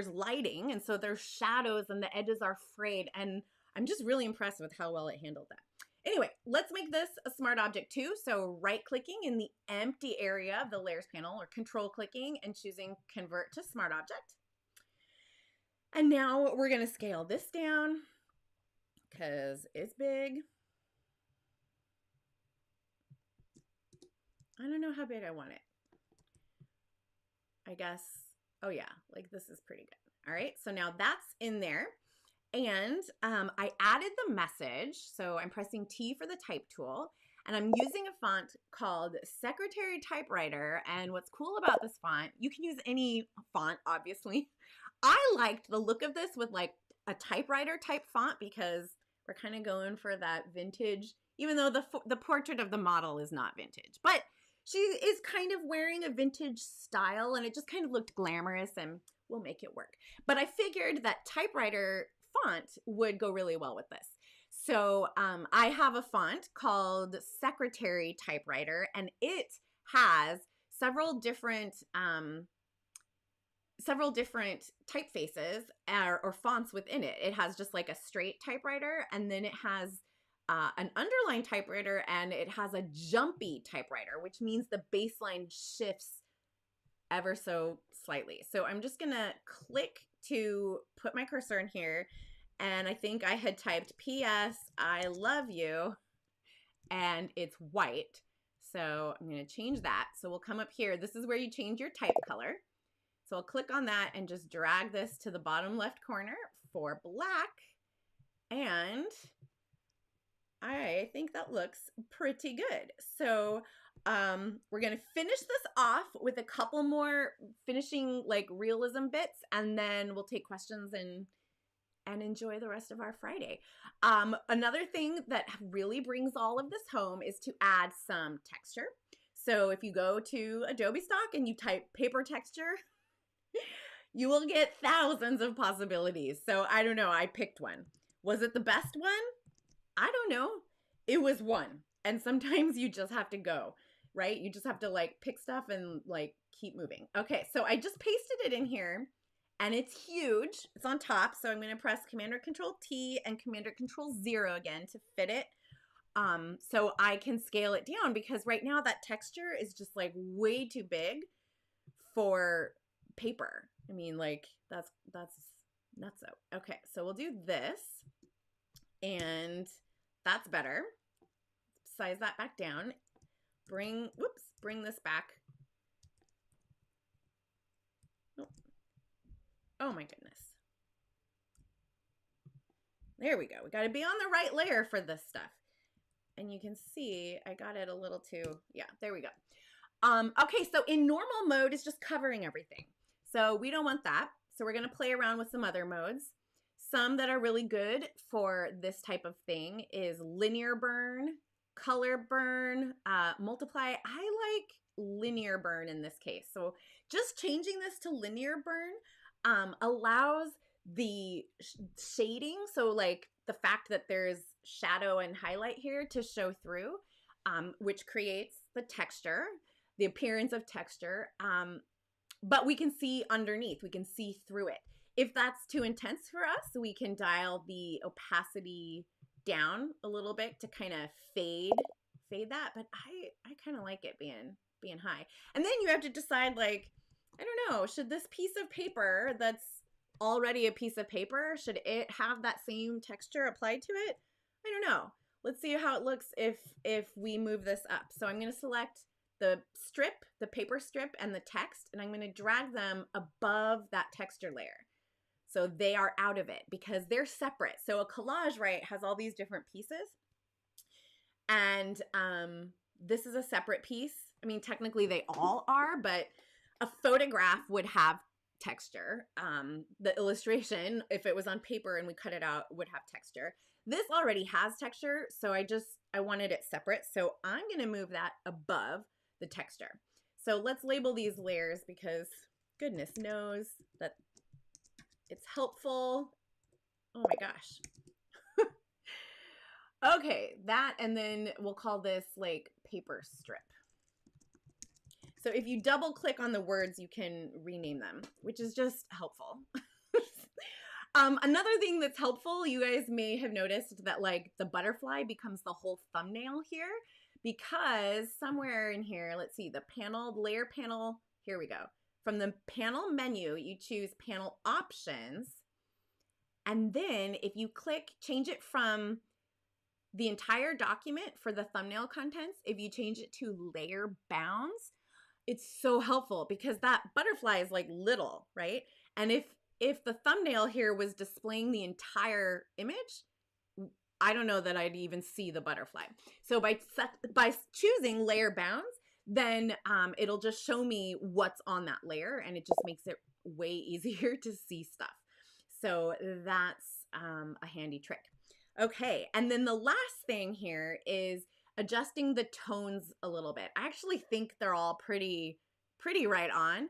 lighting, and so there's shadows and the edges are frayed, and I'm just really impressed with how well it handled that. Anyway, let's make this a smart object too. So right clicking in the empty area of the layers panel, or control clicking and choosing convert to smart object. And now we're going to scale this down because it's big. I don't know how big I want it. I guess, oh yeah, like this is pretty good. All right, so now that's in there. And I added the message. So I'm pressing T for the type tool. And I'm using a font called Secretary Typewriter. And what's cool about this font, you can use any font, obviously. I liked the look of this with like a typewriter type font because we're kind of going for that vintage, even though the portrait of the model is not vintage. But she is kind of wearing a vintage style, and it just kind of looked glamorous, and we'll make it work. But I figured that typewriter font would go really well with this. So I have a font called Secretary Typewriter, and it has several different typefaces or fonts within it. It has just like a straight typewriter, and then it has an underline typewriter, and it has a jumpy typewriter, which means the baseline shifts ever so slightly. So I'm just gonna click to put my cursor in here, and I think I had typed P.S. I love you, and it's white. So I'm gonna change that. So we'll come up here. This is where you change your type color. So I'll click on that and just drag this to the bottom left corner for black, and I think that looks pretty good. So we're going to finish this off with a couple more finishing like realism bits, and then we'll take questions and enjoy the rest of our Friday. Another thing that really brings all of this home is to add some texture. So if you go to Adobe Stock and you type paper texture, you will get thousands of possibilities. So I don't know, I picked one. Was it the best one? I don't know. It was one. And sometimes you just have to go, right? You just have to like pick stuff and like keep moving. Okay, so I just pasted it in here, and it's huge. It's on top. So I'm going to press Command or Control T and Command or Control 0 again to fit it. So I can scale it down, because right now that texture is just like way too big for paper. I mean, like that's nuts. Okay, so we'll do this, and that's better. Size that back down. Bring this back. Oh my goodness. There we go. We got to be on the right layer for this stuff. And you can see I got it a little too, yeah, there we go. Okay, so in normal mode is just covering everything. So we don't want that. So we're going to play around with some other modes. Some that are really good for this type of thing is linear burn, color burn, multiply. I like linear burn in this case. So just changing this to linear burn allows the shading, so like the fact that there's shadow and highlight here, to show through. which creates the texture, the appearance of texture, but we can see underneath, we can see through it. If that's too intense for us, we can dial the opacity down a little bit to kind of fade that, but I kind of like it being high. And then you have to decide, like, I don't know, should this piece of paper that's already a piece of paper, should it have that same texture applied to it? I don't know. Let's see how it looks if we move this up. So I'm going to select the strip, the paper strip, and the text, and I'm going to drag them above that texture layer. So they are out of it because they're separate. So a collage, right, has all these different pieces. And this is a separate piece. I mean, technically they all are, but a photograph would have texture. The illustration, if it was on paper and we cut it out, would have texture. This already has texture, so I wanted it separate. So I'm going to move that above the texture. So let's label these layers because goodness knows that it's helpful. Oh my gosh. Okay, that, and then we'll call this like paper strip. So if you double click on the words, you can rename them, which is just helpful. Another thing that's helpful, you guys may have noticed that like the butterfly becomes the whole thumbnail here because somewhere in here, let's see, the panel, layer panel, here we go. From the panel menu, you choose panel options. And then if you click, change it from the entire document for the thumbnail contents, if you change it to layer bounds, it's so helpful because that butterfly is like little, right? And if the thumbnail here was displaying the entire image, I don't know that I'd even see the butterfly. So by choosing layer bounds, then it'll just show me what's on that layer, and it just makes it way easier to see stuff. So that's a handy trick. Okay, and then the last thing here is adjusting the tones a little bit. I actually think they're all pretty right on,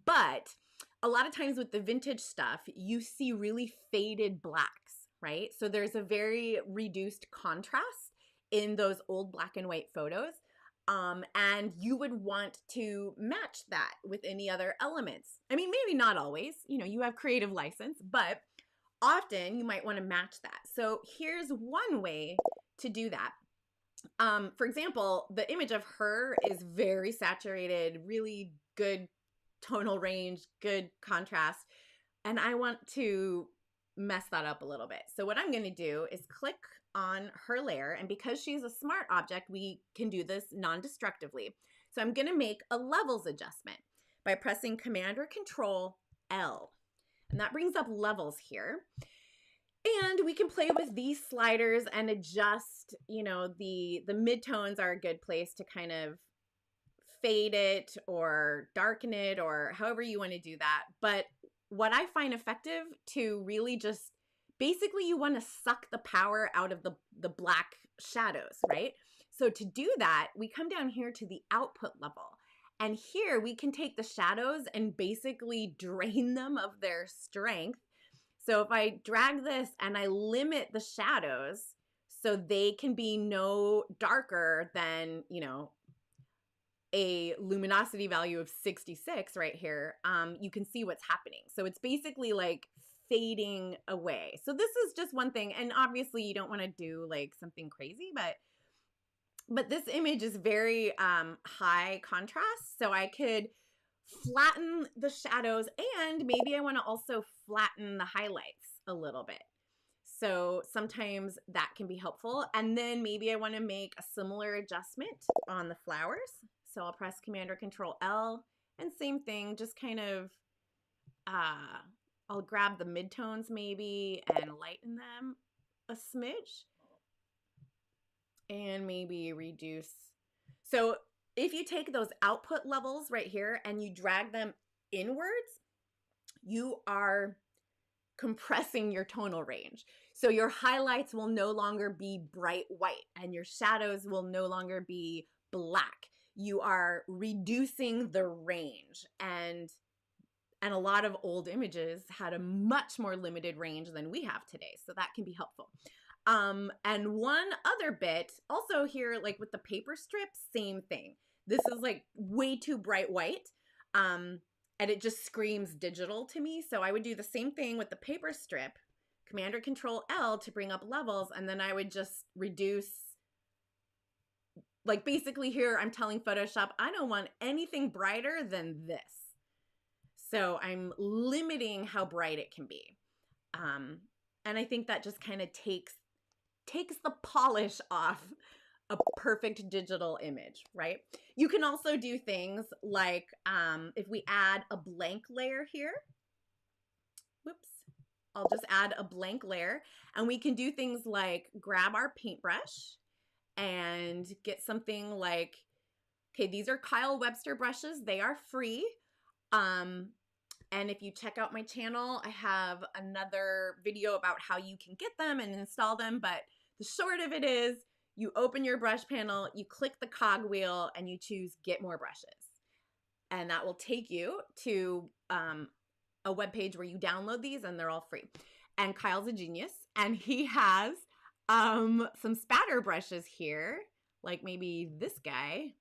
but a lot of times with the vintage stuff, you see really faded blacks, right? So there's a very reduced contrast in those old black and white photos. And you would want to match that with any other elements. I mean, maybe not always, you know, you have creative license, but often you might want to match that. So here's one way to do that. For example, the image of her is very saturated, really good tonal range, good contrast, and I want to mess that up a little bit. So what I'm going to do is click on her layer, and because she's a smart object, we can do this non-destructively. So I'm going to make a levels adjustment by pressing Command or Control L, and that brings up levels here. And we can play with these sliders and adjust, you know, the midtones are a good place to kind of fade it or darken it or however you want to do that. But what I find effective to really just, basically you want to suck the power out of the black shadows, right? So to do that, we come down here to the output level. And here we can take the shadows and basically drain them of their strength. So if I drag this and I limit the shadows so they can be no darker than, you know, a luminosity value of 66 right here, you can see what's happening. So it's basically like fading away. So this is just one thing. And obviously you don't want to do like something crazy, but this image is very high contrast. So I could flatten the shadows, and maybe I want to also flatten the highlights a little bit. So sometimes that can be helpful. And then maybe I want to make a similar adjustment on the flowers. So I'll press Command or Control L, and same thing, just kind of, I'll grab the midtones maybe and lighten them a smidge and maybe reduce. So if you take those output levels right here and you drag them inwards, you are compressing your tonal range. So your highlights will no longer be bright white and your shadows will no longer be black. You are reducing the range, and a lot of old images had a much more limited range than we have today. So that can be helpful. And one other bit, also here, like with the paper strip, same thing. This is like way too bright white. And it just screams digital to me. So I would do the same thing with the paper strip, Command or Control L to bring up levels. And then I would just reduce, like basically here, I'm telling Photoshop, I don't want anything brighter than this. So I'm limiting how bright it can be. And I think that just kind of takes the polish off a perfect digital image, right? You can also do things like if we add a blank layer here, whoops, I'll just add a blank layer, and we can do things like grab our paintbrush and get something like, okay, these are Kyle Webster brushes. They are free. And if you check out my channel, I have another video about how you can get them and install them. But the short of it is you open your brush panel, you click the cog wheel, and you choose Get More Brushes. And that will take you to a web page where you download these, and they're all free. And Kyle's a genius, and he has some spatter brushes here, like maybe this guy.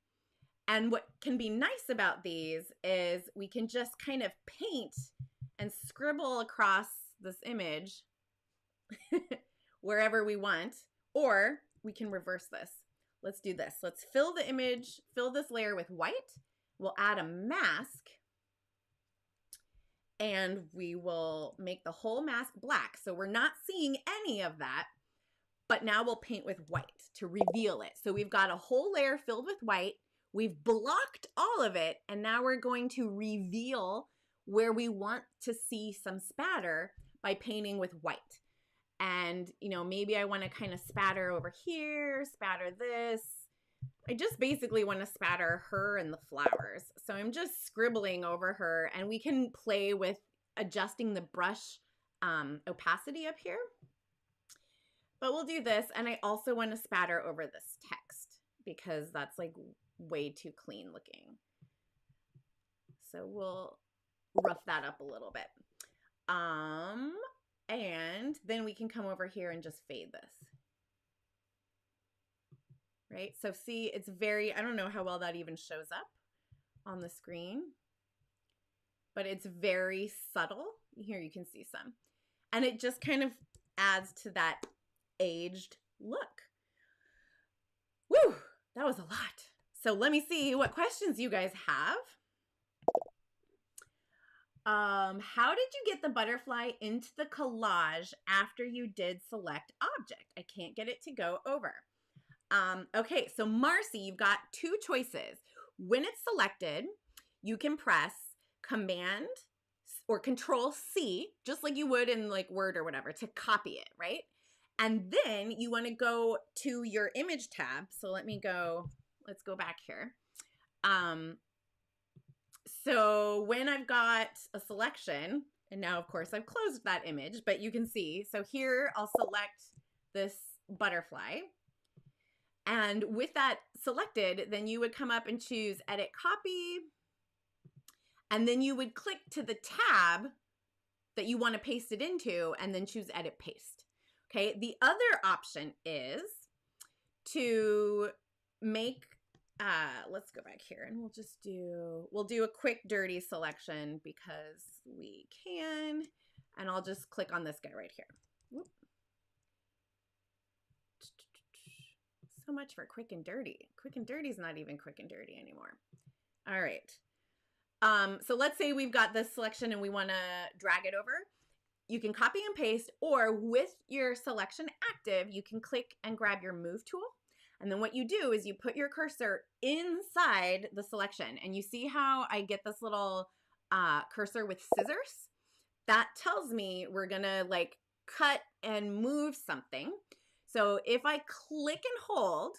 And what can be nice about these is we can just kind of paint and scribble across this image wherever we want, or we can reverse this. Let's do this. Let's fill the image, fill this layer with white. We'll add a mask, and we will make the whole mask black. So we're not seeing any of that, but now we'll paint with white to reveal it. So we've got a whole layer filled with white. We've blocked all of it, and now we're going to reveal where we want to see some spatter by painting with white. And, you know, maybe I want to kind of spatter over here, spatter this. I just basically want to spatter her and the flowers. So I'm just scribbling over her, and we can play with adjusting the brush opacity up here. But we'll do this, and I also want to spatter over this text because that's like way too clean looking. So we'll rough that up a little bit. And then we can come over here and just fade this. Right? So see, it's very, I don't know how well that even shows up on the screen, but it's very subtle. Here you can see some. And it just kind of adds to that aged look. Woo! That was a lot. So let me see what questions you guys have. How did you get the butterfly into the collage after you did select object? I can't get it to go over. Okay, so Marcy, you've got two choices. When it's selected, you can press Command or Control C, just like you would in like Word or whatever, to copy it, right? And then you want to go to your image tab. So let's go back here. So when I've got a selection, and now of course I've closed that image, but you can see, so here I'll select this butterfly. And with that selected, then you would come up and choose Edit Copy. And then you would click to the tab that you want to paste it into and then choose Edit Paste. Okay, the other option is to make, let's go back here and we'll do a quick dirty selection because we can. And I'll just click on this guy right here. Whoop. So much for quick and dirty. Quick and dirty is not even quick and dirty anymore. All right. So let's say we've got this selection and we want to drag it over. You can copy and paste, or with your selection active, you can click and grab your move tool. And then what you do is you put your cursor inside the selection, and you see how I get this little cursor with scissors? That tells me we're gonna like cut and move something. So if I click and hold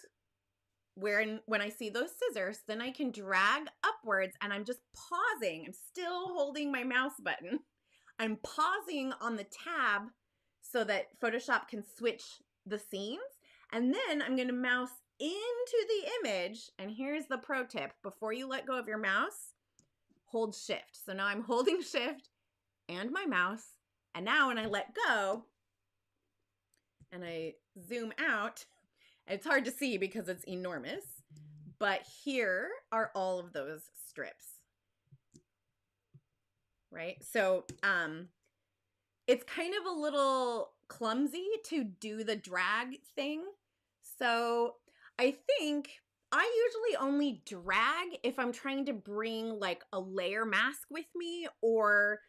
when I see those scissors, then I can drag upwards, and I'm just pausing. I'm still holding my mouse button. I'm pausing on the tab so that Photoshop can switch the scenes. And then I'm going to mouse into the image. And here's the pro tip. Before you let go of your mouse, hold Shift. So now I'm holding Shift and my mouse. And now when I let go, and I zoom out, it's hard to see because it's enormous, but here are all of those strips, right? So it's kind of a little clumsy to do the drag thing. So I think I usually only drag if I'm trying to bring like a layer mask with me, or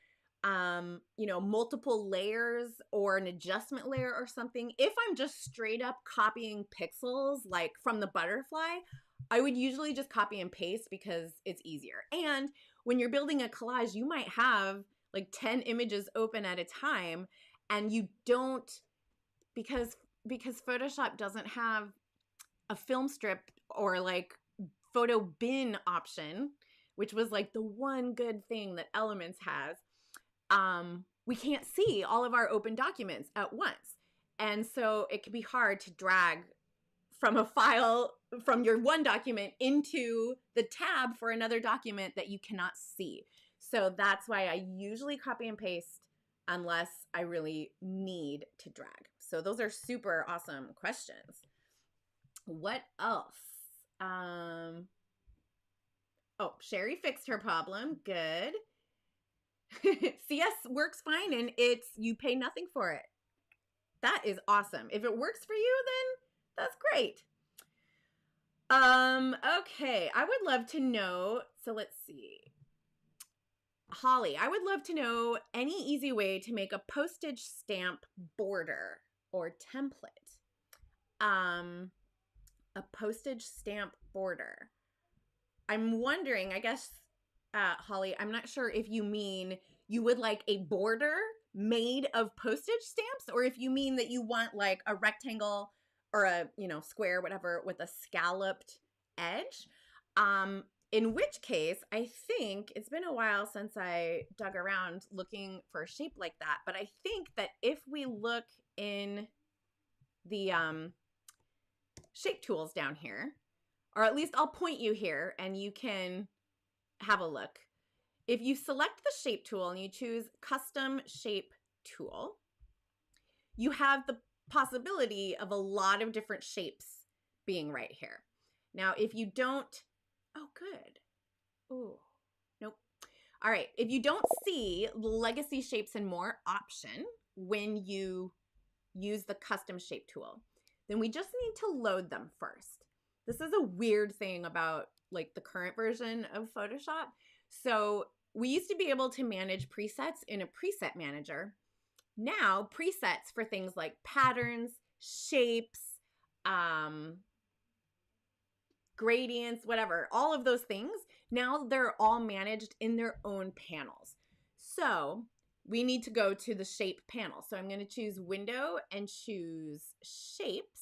you know, multiple layers or an adjustment layer or something. If I'm just straight up copying pixels like from the butterfly, I would usually just copy and paste because it's easier. And when you're building a collage, you might have like 10 images open at a time, and you don't, because Photoshop doesn't have a film strip or like photo bin option, which was like the one good thing that Elements has. We can't see all of our open documents at once. And so it can be hard to drag from a file from your one document into the tab for another document that you cannot see. So that's why I usually copy and paste unless I really need to drag. So those are super awesome questions. What else? Oh, Sherry fixed her problem. Good. CS works fine, and you pay nothing for it. That is awesome. If it works for you, then that's great. Okay, I would love to know, so let's see. Holly, I would love to know any easy way to make a postage stamp border or template. A postage stamp border. I'm wondering, I guess, Holly, I'm not sure if you mean you would like a border made of postage stamps, or if you mean that you want like a rectangle or a, you know, square, whatever, with a scalloped edge. In which case, I think it's been a while since I dug around looking for a shape like that, but I think that if we look in the shape tools down here, or at least I'll point you here and you can have a look. If you select the shape tool and you choose custom shape tool, you have the possibility of a lot of different shapes being right here. Now, if you don't, oh, good. Oh, nope. All right. If you don't see the legacy shapes and more option when you use the custom shape tool, then we just need to load them first. This is a weird thing about like the current version of Photoshop. So we used to be able to manage presets in a preset manager. Now presets for things like patterns, shapes, gradients, whatever, all of those things, now they're all managed in their own panels. So we need to go to the shape panel. So I'm going to choose window and choose shapes.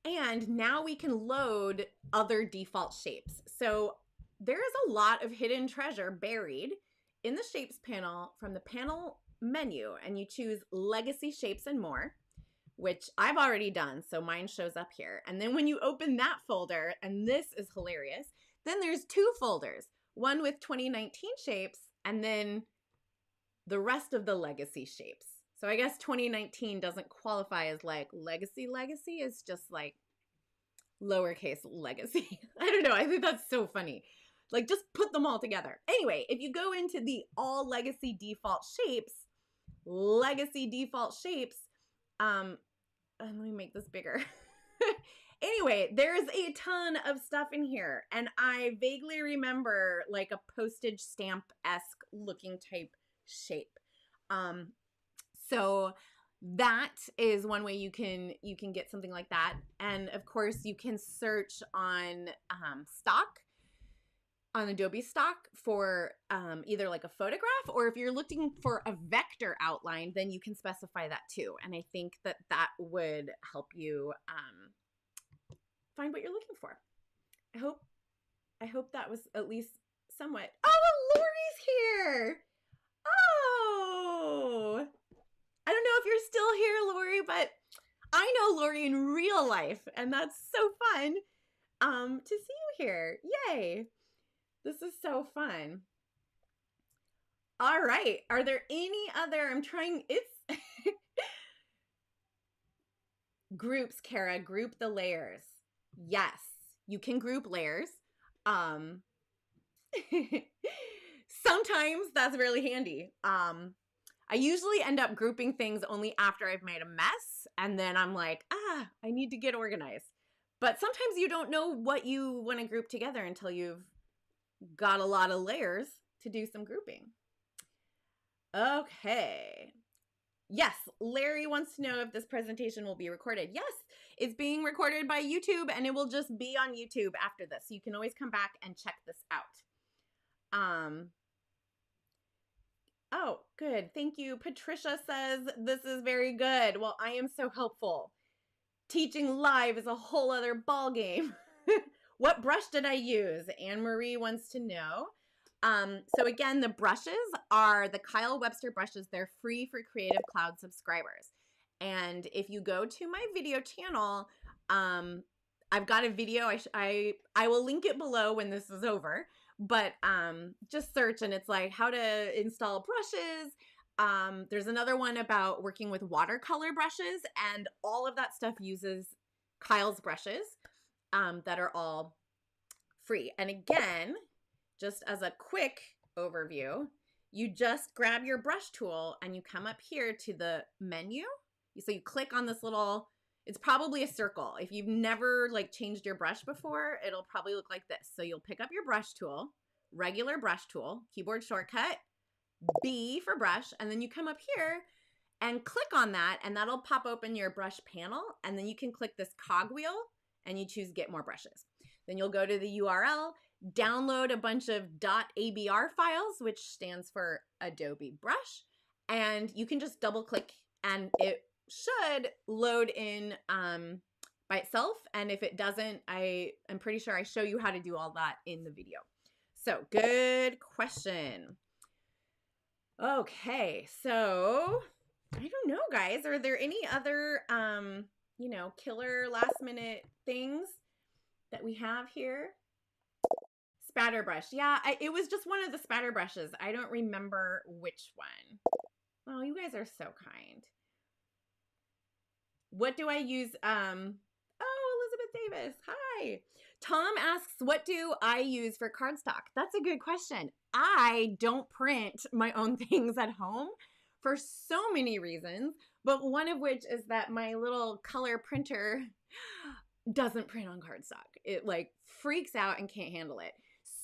And now we can load other default shapes. So there is a lot of hidden treasure buried in the shapes panel from the panel menu, and you choose legacy shapes and more, which I've already done. So mine shows up here. And then when you open that folder, and this is hilarious, then there's two folders, one with 2019 shapes and then the rest of the legacy shapes. So I guess 2019 doesn't qualify as like legacy. It's just like lowercase legacy. I don't know. I think that's so funny. Like, just put them all together. Anyway, if you go into the all legacy default shapes, let me make this bigger. Anyway, there's a ton of stuff in here, and I vaguely remember like a postage stamp-esque looking type shape. So that is one way you can get something like that. And of course, you can search on stock, on Adobe stock for either like a photograph, or if you're looking for a vector outline, then you can specify that too. And I think that that would help you find what you're looking for. I hope that was at least somewhat. Oh, Lori's here. Oh, I don't know if you're still here, Lori, but I know Lori in real life, and that's so fun to see you here. Yay. This is so fun. All right. Are there any other, it's, Groups, Kara, group the layers. Yes, you can group layers. Um, sometimes that's really handy. I usually end up grouping things only after I've made a mess, and then I'm like, I need to get organized. But sometimes you don't know what you want to group together until you've got a lot of layers to do some grouping. Okay. Yes, Larry wants to know if this presentation will be recorded. Yes, it's being recorded by YouTube, and it will just be on YouTube after this. So you can always come back and check this out. Oh, good. Thank you. Patricia says this is very good. Well, I am so helpful. Teaching live is a whole other ball game. What brush did I use? Anne Marie wants to know. So again, the brushes are the Kyle Webster brushes. They're free for Creative Cloud subscribers. And if you go to my video channel, I've got a video. I will link it below when this is over. But just search, and it's like how to install brushes. There's another one about working with watercolor brushes, and all of that stuff uses Kyle's brushes that are all free. And again, just as a quick overview, you just grab your brush tool and you come up here to the menu. So you click on this little, it's probably a circle. If you've never like changed your brush before, it'll probably look like this. So you'll pick up your brush tool, regular brush tool, keyboard shortcut, B for brush, and then you come up here and click on that, and that'll pop open your brush panel, and then you can click this cogwheel and you choose get more brushes. Then you'll go to the URL, download a bunch of .abr files, which stands for Adobe Brush, and you can just double click and it should load in by itself. And if it doesn't, I'm pretty sure I show you how to do all that in the video. So good question. Okay, so I don't know, guys. Are there any other, killer last minute things that we have here? Spatter brush. Yeah, it was just one of the spatter brushes. I don't remember which one. Oh, you guys are so kind. What do I use? Oh, Elizabeth Davis. Hi. Tom asks, what do I use for cardstock? That's a good question. I don't print my own things at home for so many reasons, but one of which is that my little color printer doesn't print on cardstock. It like freaks out and can't handle it.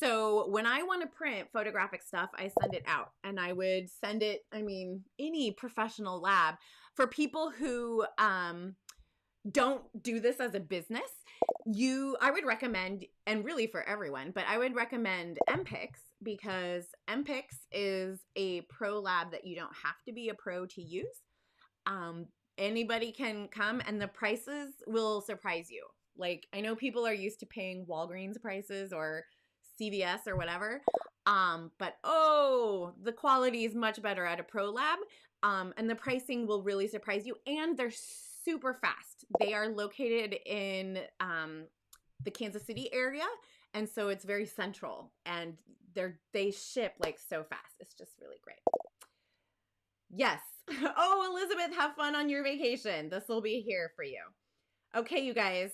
So when I want to print photographic stuff, I send it out, and I would send it, any professional lab. For people who don't do this as a business, I would recommend, and really for everyone, but I would recommend MPix, because MPix is a pro lab that you don't have to be a pro to use. Anybody can come, and the prices will surprise you. Like, I know people are used to paying Walgreens prices or CVS or whatever, but the quality is much better at a pro lab, and the pricing will really surprise you, and they're super fast. They are located in the Kansas City area, and so it's very central, and they ship like so fast. It's just really great. Yes. Oh, Elizabeth, have fun on your vacation. This will be here for you. Okay, you guys.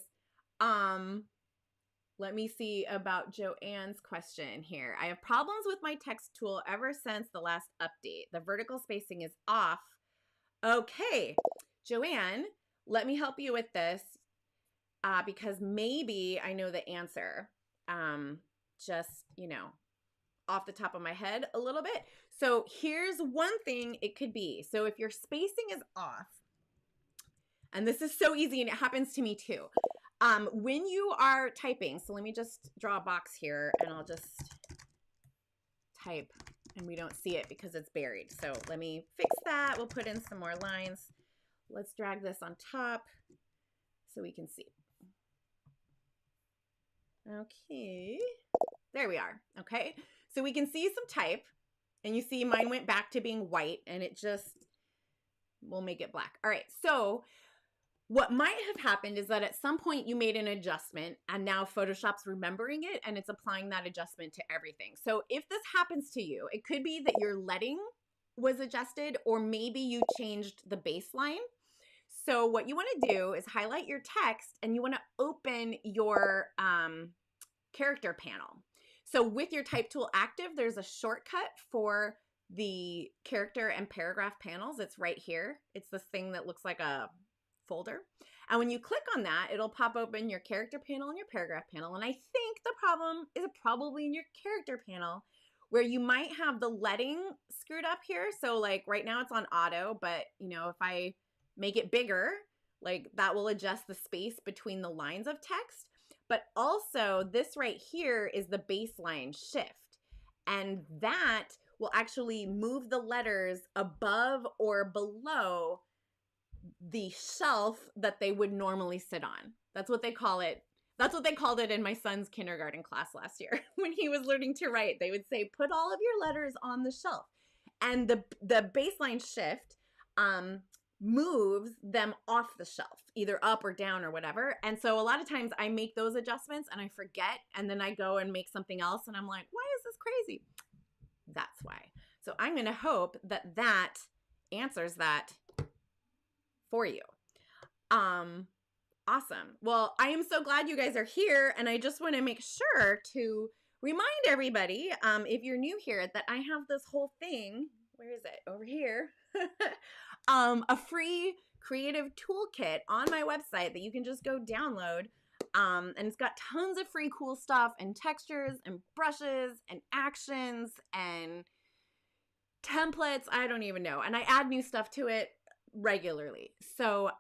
Let me see about Joanne's question here. I have problems with my text tool ever since the last update. The vertical spacing is off. Okay, Joanne, let me help you with this because maybe I know the answer. Just, off the top of my head a little bit. So here's one thing it could be. So if your spacing is off, and this is so easy and it happens to me too. When you are typing, so let me just draw a box here and I'll just type, and we don't see it because it's buried. So let me fix that. We'll put in some more lines. Let's drag this on top so we can see. Okay, there we are. Okay, so we can see some type, and you see mine went back to being white, and it just, we'll make it black. All right, so what might have happened is that at some point you made an adjustment, and now Photoshop's remembering it and it's applying that adjustment to everything. So if this happens to you, it could be that your leading was adjusted, or maybe you changed the baseline. So what you want to do is highlight your text and you want to open your character panel. So with your type tool active, there's a shortcut for the character and paragraph panels. It's right here. It's this thing that looks like a folder. And when you click on that, it'll pop open your character panel and your paragraph panel. And I think the problem is probably in your character panel where you might have the leading screwed up here. So like right now it's on auto, but you know, if I make it bigger, like that will adjust the space between the lines of text. But also this right here is the baseline shift. And that will actually move the letters above or below the shelf that they would normally sit on. That's what they call it. That's what they called it in my son's kindergarten class last year. When he was learning to write, they would say, put all of your letters on the shelf. And the baseline shift moves them off the shelf, either up or down or whatever. And so a lot of times I make those adjustments and I forget, and then I go and make something else and I'm like, why is this crazy? That's why. So I'm going to hope that that answers that for you. Awesome. Well, I am so glad you guys are here, and I just want to make sure to remind everybody, if you're new here, that I have this whole thing. Where is it? Over here. A free creative toolkit on my website that you can just go download. And it's got tons of free cool stuff and textures and brushes and actions and templates. I don't even know. And I add new stuff to it regularly. So,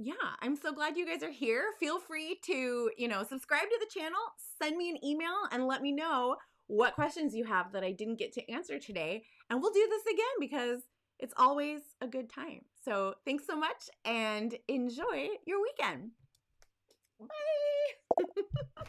yeah, I'm so glad you guys are here. Feel free to, subscribe to the channel, send me an email, and let me know what questions you have that I didn't get to answer today. And we'll do this again because it's always a good time. So thanks so much and enjoy your weekend. Bye.